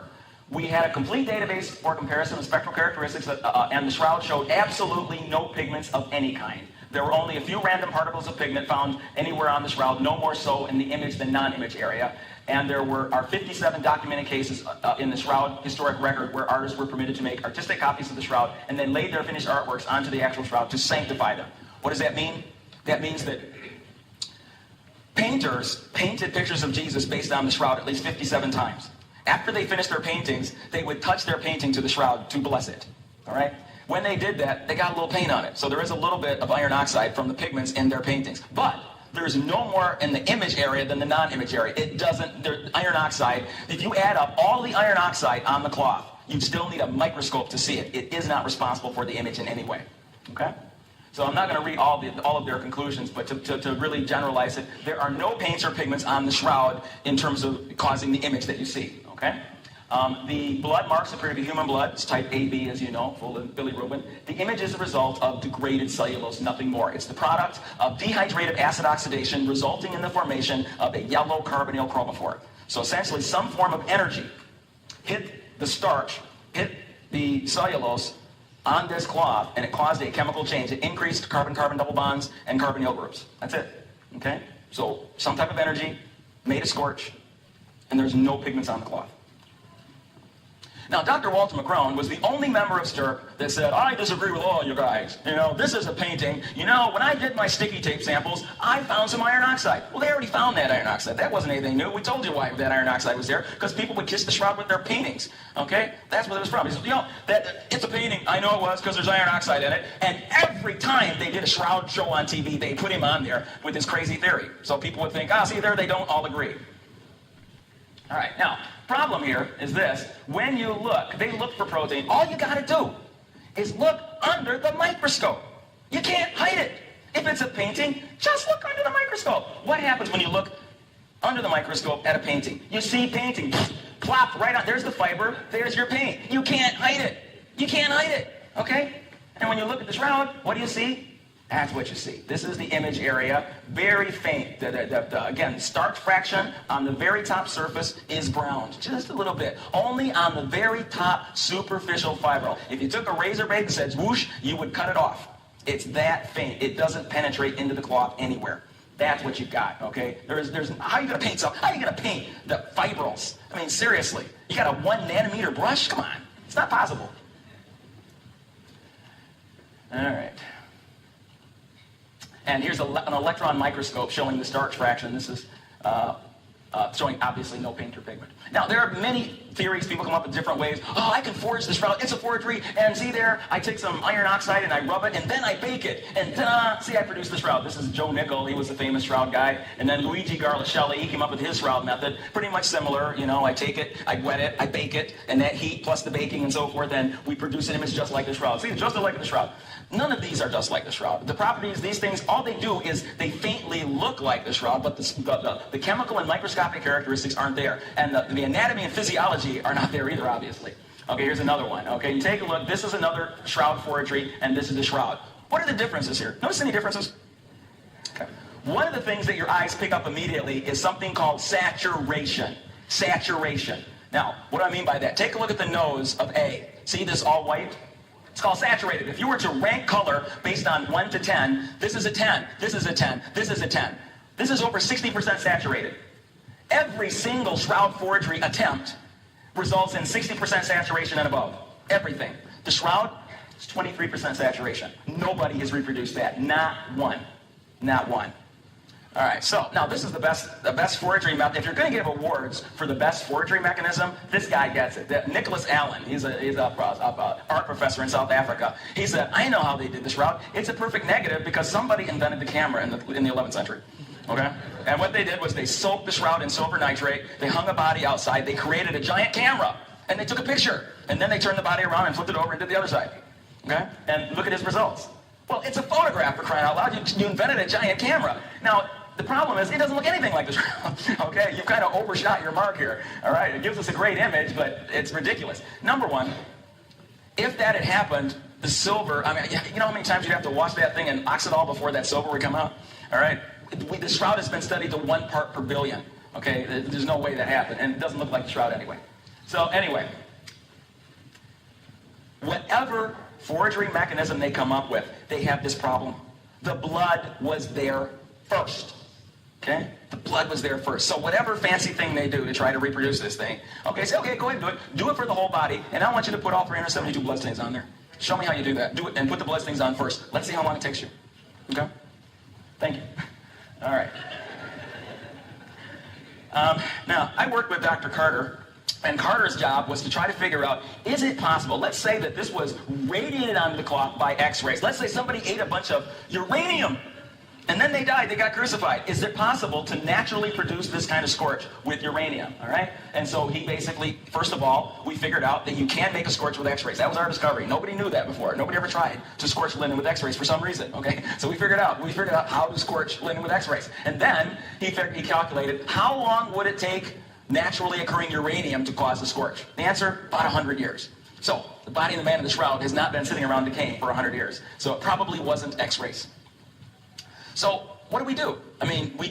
we had a complete database for comparison of spectral characteristics, and the shroud showed absolutely no pigments of any kind. There were only a few random particles of pigment found anywhere on the shroud, no more so in the image than non-image area. And there are 57 documented cases in the shroud historic record where artists were permitted to make artistic copies of the shroud and then laid their finished artworks onto the actual shroud to sanctify them. What does that mean? That means that painters painted pictures of Jesus based on the shroud at least 57 times. After they finished their paintings, they would touch their painting to the shroud to bless it. All right? When they did that, they got a little paint on it. So there is a little bit of iron oxide from the pigments in their paintings. But there's no more in the image area than the non-image area. It doesn't, iron oxide, if you add up all the iron oxide on the cloth, you still need a microscope to see it. It is not responsible for the image in any way. Okay? So I'm not going to read all of their conclusions, but to really generalize it, there are no paints or pigments on the shroud in terms of causing the image that you see. Okay? The blood marks appear to be human blood. It's type AB, as you know, full of bilirubin. The image is a result of degraded cellulose, nothing more. It's the product of dehydrated acid oxidation resulting in the formation of a yellow carbonyl chromophore. So essentially, some form of energy hit the starch, hit the cellulose on this cloth, and it caused a chemical change. It increased carbon-carbon double bonds and carbonyl groups. That's it. Okay? So some type of energy made a scorch, and there's no pigments on the cloth. Now, Dr. Walter McCrone was the only member of STIRP that said, I disagree with all you guys. You know, this is a painting. You know, when I did my sticky tape samples, I found some iron oxide. Well, they already found that iron oxide. That wasn't anything new. We told you why that iron oxide was there, because people would kiss the shroud with their paintings. Okay? That's what it was from. He said, you know, it's a painting. I know it was, because there's iron oxide in it. And every time they did a shroud show on TV, they put him on there with his crazy theory. So people would think, see, there they don't all agree. All right, now, problem here is this. When you look, they look for protein. All you got to do is look under the microscope. You can't hide it. If it's a painting, just look under the microscope. What happens when you look under the microscope at a painting? You see painting, plop right on. There's the fiber. There's your paint. You can't hide it. You can't hide it, okay? And when you look at the shroud, what do you see? That's what you see. This is the image area, very faint. Again, starch fraction on the very top surface is browned, just a little bit. Only on the very top superficial fibril. If you took a razor blade and said whoosh, you would cut it off. It's that faint. It doesn't penetrate into the cloth anywhere. That's what you've got, okay? How are you going to paint something? How are you going to paint the fibrils? I mean, seriously. You got a 1 nanometer brush? Come on. It's not possible. All right. And here's an electron microscope showing the starch fraction. This is showing obviously no paint or pigment. Now, there are many theories. People come up with different ways. Oh, I can forge the shroud. It's a forgery. And see there, I take some iron oxide and I rub it, and then I bake it. And ta-da, see, I produce the shroud. This is Joe Nickel. He was a famous shroud guy. And then Luigi Garlascelli, he came up with his shroud method. Pretty much similar. You know, I take it, I wet it, I bake it, and that heat plus the baking and so forth, and we produce an image just like the shroud. See, just like the shroud. None of these are just like the shroud. The properties, these things, all they do is they faintly look like the shroud, but the chemical and microscopic characteristics aren't there. And the anatomy and physiology are not there either, obviously. Okay, here's another one. Okay, you take a look. This is another shroud forgery, and this is the shroud. What are the differences here? Notice any differences? Okay. One of the things that your eyes pick up immediately is something called saturation. Saturation. Now, what do I mean by that? Take a look at the nose of A. See this all white? It's called saturated. If you were to rank color based on 1 to 10, this is a 10, this is a 10, this is a 10. This is over 60% saturated. Every single shroud forgery attempt results in 60% saturation and above. Everything. The shroud is 23% saturation. Nobody has reproduced that. Not one. Not one. All right, so now this is the best forgery method. If you're going to give awards for the best forgery mechanism, this guy gets it. Nicholas Allen, he's a art professor in South Africa. He said, I know how they did the shroud. It's a perfect negative because somebody invented the camera in the 11th century. Okay? And what they did was they soaked the shroud in silver nitrate, they hung a body outside, they created a giant camera, and they took a picture. And then they turned the body around and flipped it over and did the other side. Okay? And look at his results. Well, it's a photograph, for crying out loud. You invented a giant camera. Now, the problem is, it doesn't look anything like the shroud. Okay? You've kind of overshot your mark here. All right? It gives us a great image, but it's ridiculous. Number one, if that had happened, the silver, I mean, you know how many times you'd have to wash that thing in oxidol before that silver would come out? All right? The shroud has been studied to 1 part per billion. Okay? There's no way that happened. And it doesn't look like the shroud anyway. So anyway, whatever forgery mechanism they come up with, they have this problem. The blood was there first. Okay? The blood was there first. So whatever fancy thing they do to try to reproduce this thing, okay, say, okay, go ahead and do it. Do it for the whole body, and I want you to put all 372 bloodstains on there. Show me how you do that. Do it, and put the bloodstains on first. Let's see how long it takes you. Okay? Thank you. All right. Now, I worked with Dr. Carter, and Carter's job was to try to figure out, is it possible, let's say that this was radiated onto the cloth by X-rays. Let's say somebody ate a bunch of uranium, and And then they died, they got crucified. Is it possible to naturally produce this kind of scorch with uranium, all right? And so he basically, first of all, we figured out that you can make a scorch with X-rays. That was our discovery. Nobody knew that before. Nobody ever tried to scorch linen with X-rays for some reason, okay? So we figured out how to scorch linen with X-rays. And then he calculated how long would it take naturally occurring uranium to cause the scorch. The answer, about 100 years. So the body of the man in the shroud has not been sitting around decaying for 100 years. So it probably wasn't X-rays. So what do? I mean, we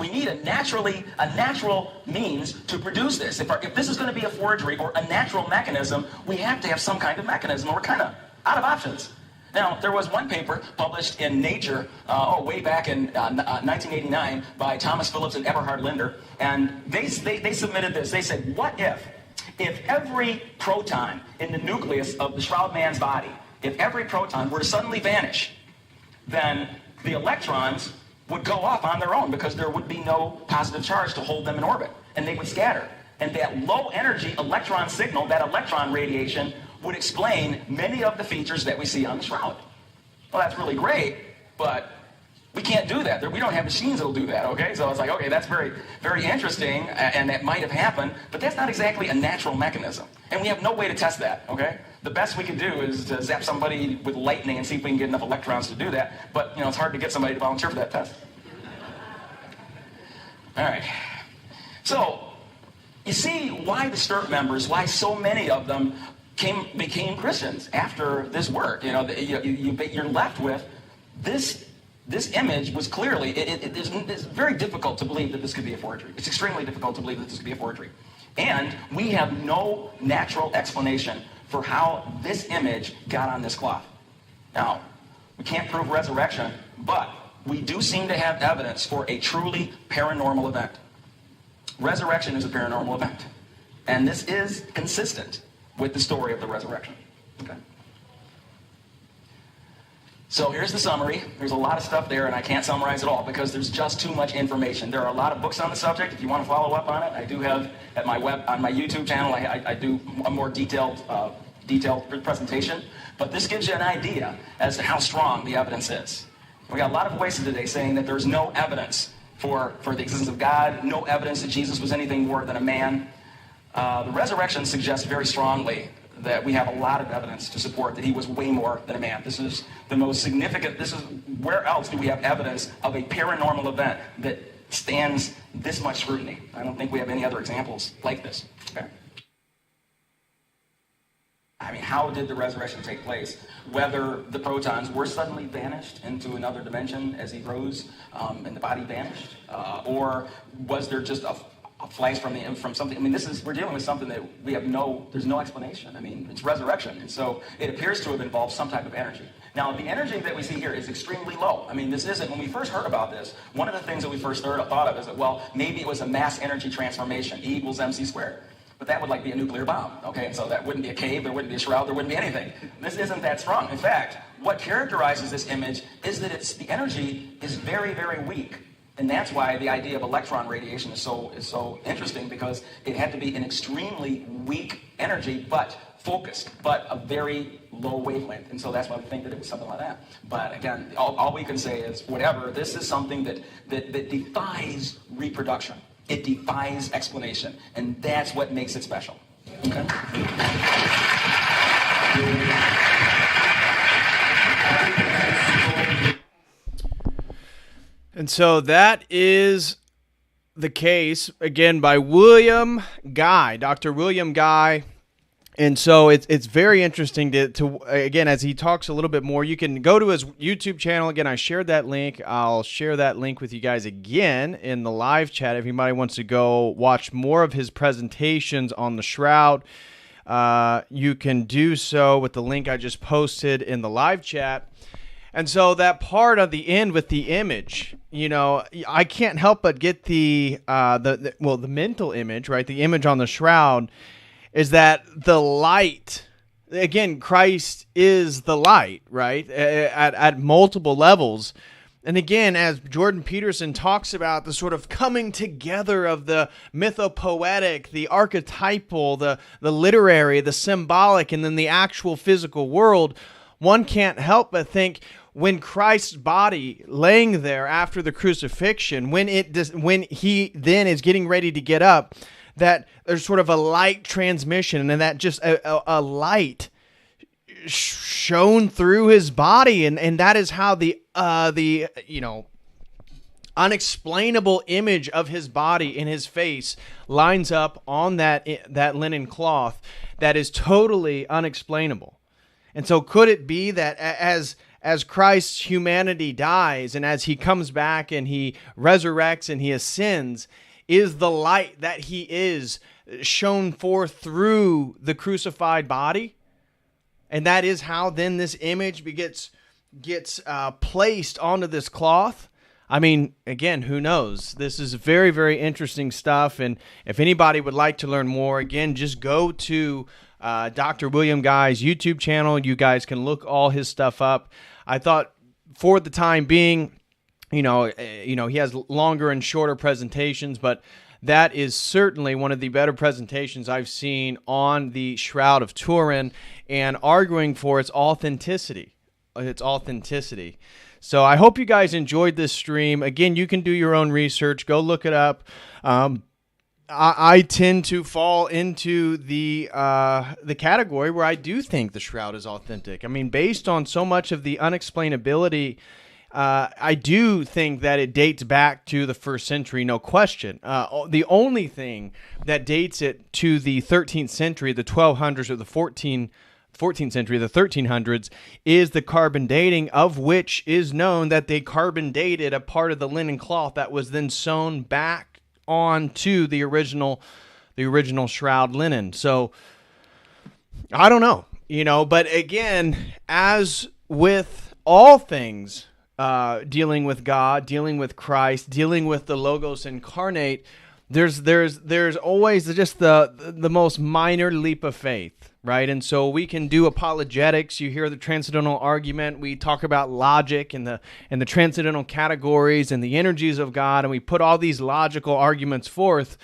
need a natural means to produce this. If this is going to be a forgery or a natural mechanism, we have to have some kind of mechanism, or we're kind of out of options. Now, there was one paper published in Nature way back in 1989 by Thomas Phillips and Eberhard Linder, and they submitted this. They said, what if every proton in the nucleus of the shroud man's body, if every proton were to suddenly vanish, then the electrons would go off on their own because there would be no positive charge to hold them in orbit, and they would scatter. And that low energy electron signal, that electron radiation, would explain many of the features that we see on the shroud. Well, that's really great, but we can't do that. We don't have machines that'll do that, okay? So it's like, okay, that's very, very interesting, and that might have happened, but that's not exactly a natural mechanism. And we have no way to test that, okay? The best we can do is to zap somebody with lightning and see if we can get enough electrons to do that, but, it's hard to get somebody to volunteer for that test. All right. So, you see why the STURT members, why so many of them became Christians after this work. You're left with this image was clearly, it's very difficult to believe that this could be a forgery. It's extremely difficult to believe that this could be a forgery. And we have no natural explanation for how this image got on this cloth. Now, we can't prove resurrection, but we do seem to have evidence for a truly paranormal event. Resurrection is a paranormal event. And this is consistent with the story of the resurrection. Okay. So here's the summary. There's a lot of stuff there, and I can't summarize it all because there's just too much information. There are a lot of books on the subject. If you want to follow up on it, I do have at my on my YouTube channel, I do a more detailed presentation. But this gives you an idea as to how strong the evidence is. We got a lot of voices today saying that there's no evidence for the existence of God, no evidence that Jesus was anything more than a man. The resurrection suggests very strongly that we have a lot of evidence to support that he was way more than a man. This is the most significant, where else do we have evidence of a paranormal event that stands this much scrutiny? I don't think we have any other examples like this. Okay. I mean, how did the resurrection take place? Whether the protons were suddenly vanished into another dimension as he rose and the body vanished, or was there just a flash from something? I mean, we're dealing with something that there's no explanation. I mean, it's resurrection, and so it appears to have involved some type of energy. Now, the energy that we see here is extremely low. I mean, when we first heard about this, one of the things that we first thought of is that, well, maybe it was a mass energy transformation, E equals mc squared. But that would be a nuclear bomb, okay? And so that wouldn't be a cave, there wouldn't be a shroud, there wouldn't be anything. This isn't that strong. In fact, what characterizes this image is that the energy is very, very weak. And that's why the idea of electron radiation is so interesting, because it had to be an extremely weak energy, but focused, but a very low wavelength. And so that's why we think that it was something like that. But again, all we can say is, whatever, this is something that defies reproduction. It defies explanation. And that's what makes it special. Okay? And so that is the case, again, by William Guy, Dr. William Guy. And so it's very interesting to again, as he talks a little bit more, you can go to his YouTube channel. Again, I shared that link. I'll share that link with you guys again in the live chat. If anybody wants to go watch more of his presentations on the Shroud, you can do so with the link I just posted in the live chat. And so that part of the end with the image, I can't help but get the mental image, right? The image on the Shroud is that the light, again, Christ is the light, right? At multiple levels. And again, as Jordan Peterson talks about the sort of coming together of the mythopoetic, the archetypal, the literary, the symbolic, and then the actual physical world, one can't help but think, when Christ's body laying there after the crucifixion, when he then is getting ready to get up, that there's sort of a light transmission, and that just a light shone through his body, and that is how the unexplainable image of his body in his face lines up on that linen cloth that is totally unexplainable. And so could it be that as Christ's humanity dies and as he comes back and he resurrects and he ascends, is the light that he is shown forth through the crucified body? And that is how then this image gets placed onto this cloth? I mean, again, who knows? This is very, very interesting stuff. And if anybody would like to learn more, again, just go to Dr. William Guy's YouTube channel. You guys can look all his stuff up. I thought for the time being, he has longer and shorter presentations, but that is certainly one of the better presentations I've seen on the Shroud of Turin and arguing for its authenticity. So I hope you guys enjoyed this stream. Again, you can do your own research. Go look it up. I tend to fall into the category where I do think the Shroud is authentic. I mean, based on so much of the unexplainability, I do think that it dates back to the 1st century, no question. The only thing that dates it to the 13th century, the 1200s, or the 14th century, the 1300s, is the carbon dating, of which is known that they carbon dated a part of the linen cloth that was then sewn back onto the original shroud linen. So I don't know, but again, as with all things dealing with God, dealing with Christ, dealing with the Logos incarnate, there's always just the most minor leap of faith, right? And so we can do apologetics. You hear the transcendental argument. We talk about logic and the transcendental categories and the energies of God, and we put all these logical arguments forth.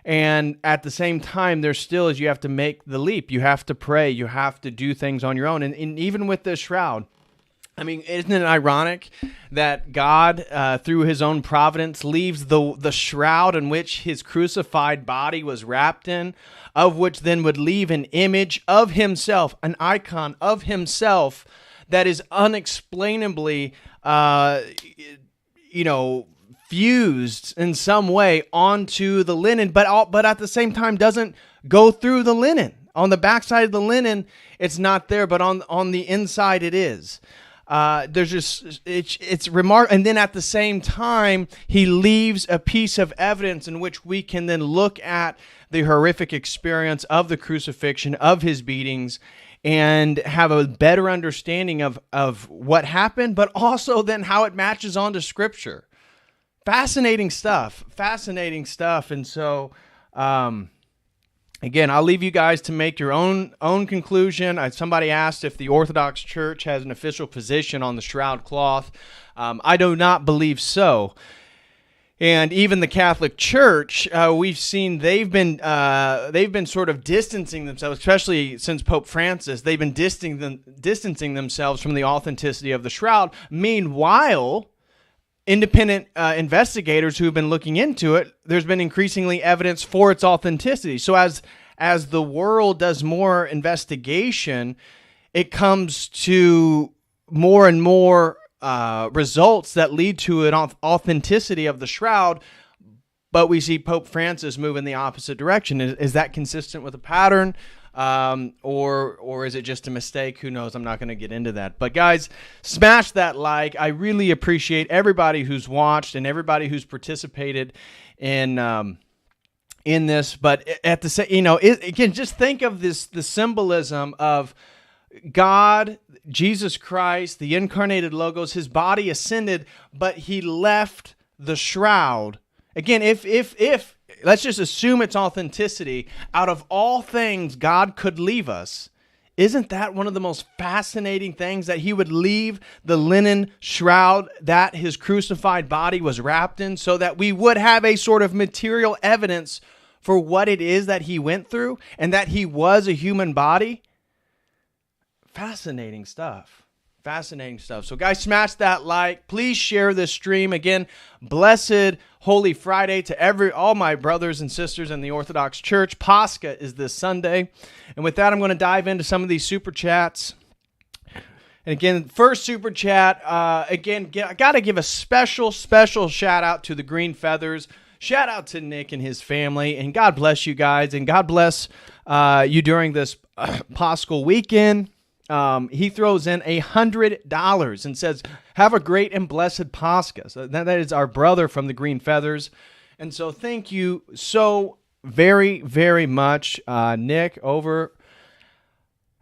And at the same time, there still is, you have to make the leap. You have to pray. You have to do things on your own. And even with the shroud, I mean, isn't it ironic that God, through his own providence, leaves the shroud in which his crucified body was wrapped in, of which then would leave an image of himself, an icon of himself that is unexplainably, fused in some way onto the linen, but at the same time doesn't go through the linen. On the backside of the linen, it's not there, but on the inside it is. There's just, it's remarkable. And then at the same time, he leaves a piece of evidence in which we can then look at the horrific experience of the crucifixion, of his beatings, and have a better understanding of what happened, but also then how it matches onto Scripture. Fascinating stuff. And so, again, I'll leave you guys to make your own conclusion. Somebody asked if the Orthodox Church has an official position on the shroud cloth. I do not believe so. And even the Catholic Church, we've seen they've been sort of distancing themselves, especially since Pope Francis. They've been distancing themselves from the authenticity of the shroud. Meanwhile, independent investigators who have been looking into it, there's been increasingly evidence for its authenticity. So as the world does more investigation, it comes to more and more results that lead to an authenticity of the shroud. But we see Pope Francis move in the opposite direction. Is that consistent with a pattern? Or is it just a mistake? Who knows? I'm not going to get into that. But guys, smash that like. I really appreciate everybody who's watched and everybody who's participated in this. But at the same, again, just think of the symbolism of God, Jesus Christ, the incarnated Logos. His body ascended, but he left the shroud. Again, if let's just assume its authenticity. Out of all things God could leave us, isn't that one of the most fascinating things, that he would leave the linen shroud that his crucified body was wrapped in, so that we would have a sort of material evidence for what it is that he went through and that he was a human body? Fascinating stuff. Fascinating stuff. So, guys, smash that like. Please share this stream. Again, blessed Holy Friday to all my brothers and sisters in the Orthodox Church. Pascha is this Sunday. And with that, I'm going to dive into some of these super chats. And again, first super chat, I got to give a special shout out to the Green Feathers. Shout out to Nick and his family. And God bless you guys. And God bless you during this Paschal weekend. He throws in $100 and says, have a great and blessed Pascha. So that is our brother from the Green Feathers. And so thank you so very, very much, Nick, over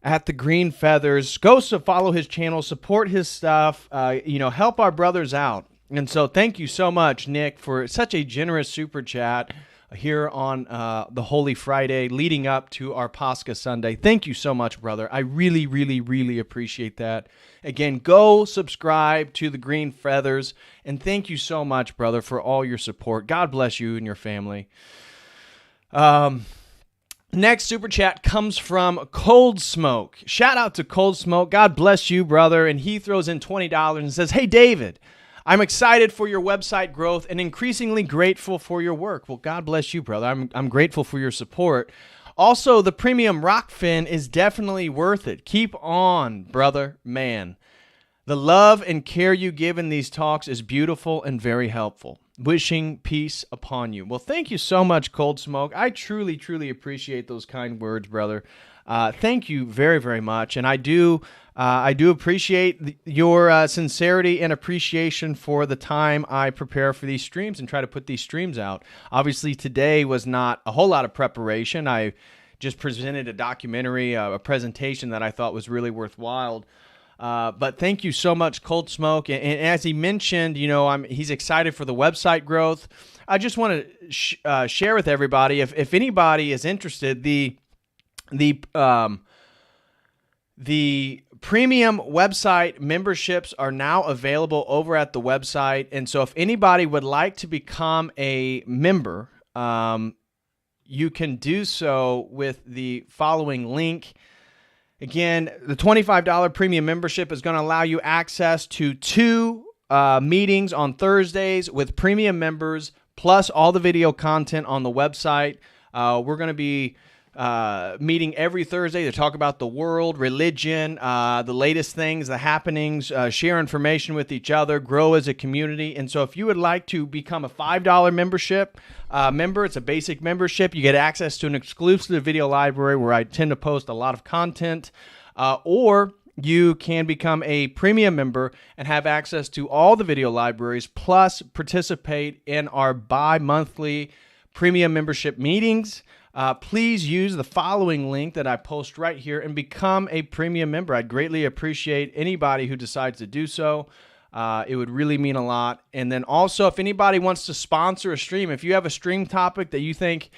at the Green Feathers. Go follow his channel, support his stuff, help our brothers out. And so thank you so much, Nick, for such a generous super chat here on the Holy Friday leading up to our Pascha Sunday. Thank you so much, brother. I really, really, really appreciate that. Again, go subscribe to the Green Feathers, and thank you so much, brother, for all your support. God bless you and your family. Next super chat comes from Cold Smoke. Shout out to Cold Smoke. God bless you, brother. And he throws in $20 and says, hey, David, I'm excited for your website growth and increasingly grateful for your work. Well, God bless you, brother. I'm grateful for your support. Also, the premium Rockfin is definitely worth it. Keep on, brother, man. The love and care you give in these talks is beautiful and very helpful. Wishing peace upon you. Well, thank you so much, Cold Smoke. I truly, truly appreciate those kind words, brother. Thank you very, very much. And I do appreciate your sincerity and appreciation for the time I prepare for these streams and try to put these streams out. Obviously, today was not a whole lot of preparation. I just presented a documentary, a presentation that I thought was really worthwhile. But thank you so much, Cold Smoke. And as he mentioned, he's excited for the website growth. I just want to share with everybody, if anybody is interested, the premium website memberships are now available over at the website. And so if anybody would like to become a member, you can do so with the following link. Again, the $25 premium membership is going to allow you access to 2 meetings on Thursdays with premium members, plus all the video content on the website. We're going to be meeting every Thursday to talk about the world, religion, the latest things, the happenings, share information with each other, grow as a community. And so if you would like to become a $5 member, it's a basic membership. You get access to an exclusive video library where I tend to post a lot of content, or you can become a premium member and have access to all the video libraries, plus participate in our bi-monthly premium membership meetings. Please use the following link that I post right here and become a premium member. I'd greatly appreciate anybody who decides to do so. It would really mean a lot. And then also, if anybody wants to sponsor a stream, if you have a stream topic that you think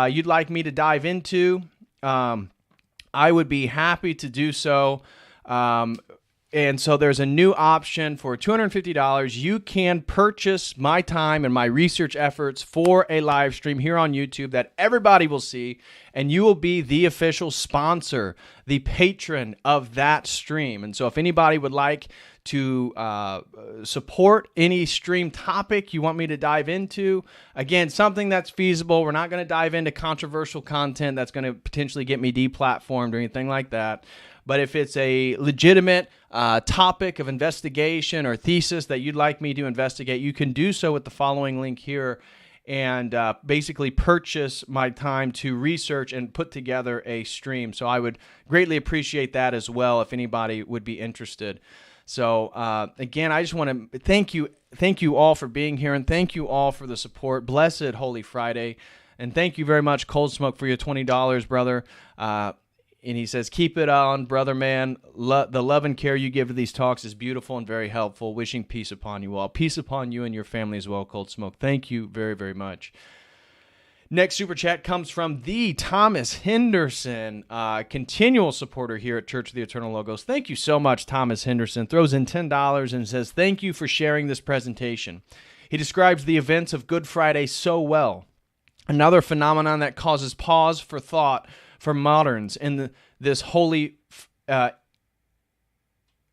you'd like me to dive into, I would be happy to do so. And so there's a new option for $250. You can purchase my time and my research efforts for a live stream here on YouTube that everybody will see, and you will be the official sponsor, the patron of that stream. And so if anybody would like to support any stream topic you want me to dive into, again, something that's feasible. We're not going to dive into controversial content that's going to potentially get me deplatformed or anything like that. But if it's a legitimate topic of investigation or thesis that you'd like me to investigate, you can do so with the following link here and basically purchase my time to research and put together a stream. So I would greatly appreciate that as well if anybody would be interested. So again, I just want to thank you all for being here, and thank you all for the support. Blessed Holy Friday. And thank you very much, Cold Smoke, for your $20, brother. And he says, keep it on, brother man. The love and care you give to these talks is beautiful and very helpful. Wishing peace upon you all. Peace upon you and your family as well, Cold Smoke. Thank you very, very much. Next super chat comes from the Thomas Henderson, continual supporter here at Church of the Eternal Logos. Thank you so much, Thomas Henderson. Throws in $10 and says, thank you for sharing this presentation. He describes the events of Good Friday so well. Another phenomenon that causes pause for thought for moderns in this holy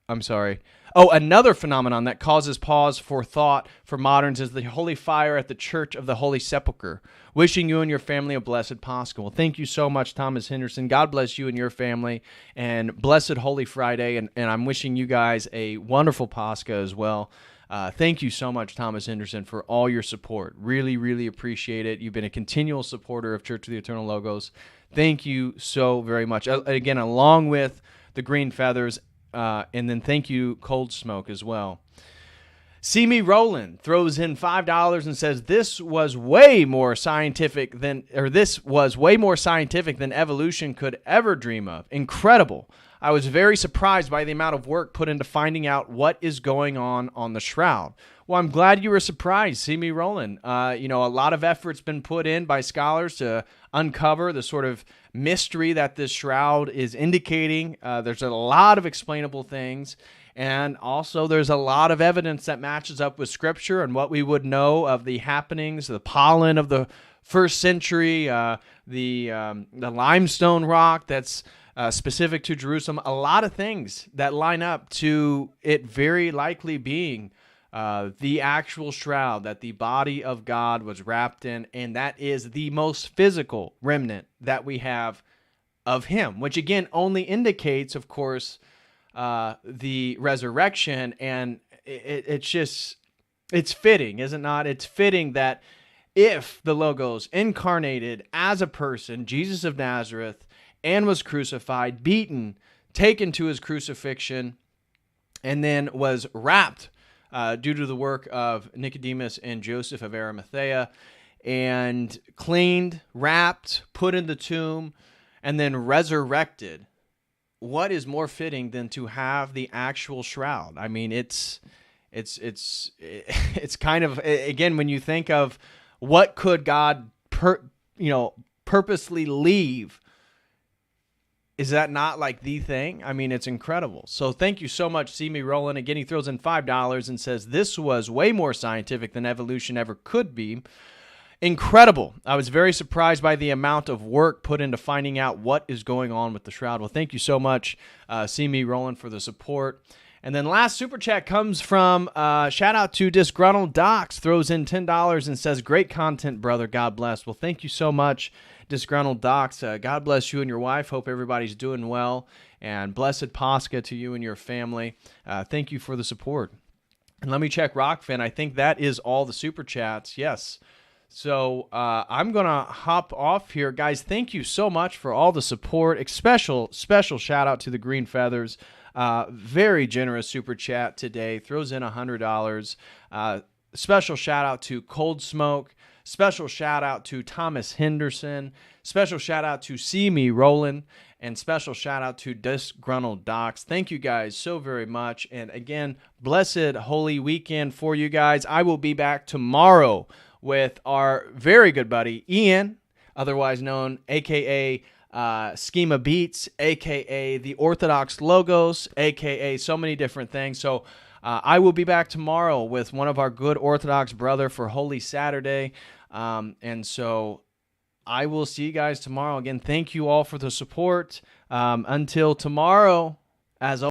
I'm sorry. Oh, another phenomenon that causes pause for thought for moderns is the holy fire at the Church of the Holy Sepulchre. Wishing you and your family a blessed Pascha. Well, thank you so much, Thomas Henderson. God bless you and your family, and blessed Holy Friday, and I'm wishing you guys a wonderful Pascha as well. Thank you so much, Thomas Henderson, for all your support. Really, really appreciate it. You've been a continual supporter of Church of the Eternal Logos. Thank you so very much. Again, along with the Green Feathers, and then thank you, Cold Smoke, as well. See Me Roland throws in $5 and says, this was way more scientific than evolution could ever dream of. Incredible. I was very surprised by the amount of work put into finding out what is going on the Shroud. Well, I'm glad you were surprised, See Me Roland. A lot of effort's been put in by scholars to uncover the sort of mystery that this Shroud is indicating. There's a lot of explainable things. And also, there's a lot of evidence that matches up with Scripture and what we would know of the happenings, the pollen of the first century, the limestone rock that's specific to Jerusalem. A lot of things that line up to it very likely being the actual shroud that the body of God was wrapped in, and that is the most physical remnant that we have of Him, which again only indicates, of course, the resurrection, and it's fitting, is it not? It's fitting that if the Logos incarnated as a person, Jesus of Nazareth, and was crucified, beaten, taken to his crucifixion, and then was wrapped due to the work of Nicodemus and Joseph of Arimathea, and cleaned, wrapped, put in the tomb, and then resurrected. What is more fitting than to have the actual shroud? I mean, it's kind of, again, when you think of what could God purposely leave, is that not like the thing? I mean, it's incredible. So thank you so much, See Me Roland. Again, he throws in $5 and says, this was way more scientific than evolution ever could be. Incredible. I was very surprised by the amount of work put into finding out what is going on with the shroud. Well, thank you so much, See Me Roland, for the support. And then last super chat comes from, shout out to Disgruntled Docs, throws in $10 and says, great content, brother. God bless. Well, thank you so much, Disgruntled Docs. God bless you and your wife. Hope everybody's doing well. And blessed Pascha to you and your family. Thank you for the support. And let me check Rockfin. I think that is all the super chats. Yes. So I'm going to hop off here. Guys, thank you so much for all the support. Special shout out to the Green Feathers. Very generous super chat today. Throws in $100. Special shout out to Cold Smoke. Special shout out to Thomas Henderson. Special shout out to See Me Roland. And special shout out to Disgruntled Docs. Thank you guys so very much. And again, blessed Holy Weekend for you guys. I will be back tomorrow with our very good buddy, Ian, otherwise known, a.k.a. Schema Beats, a.k.a. the Orthodox Logos, a.k.a. so many different things. So I will be back tomorrow with one of our good Orthodox brother for Holy Saturday. And so I will see you guys tomorrow. Again, thank you all for the support. Until tomorrow, as always.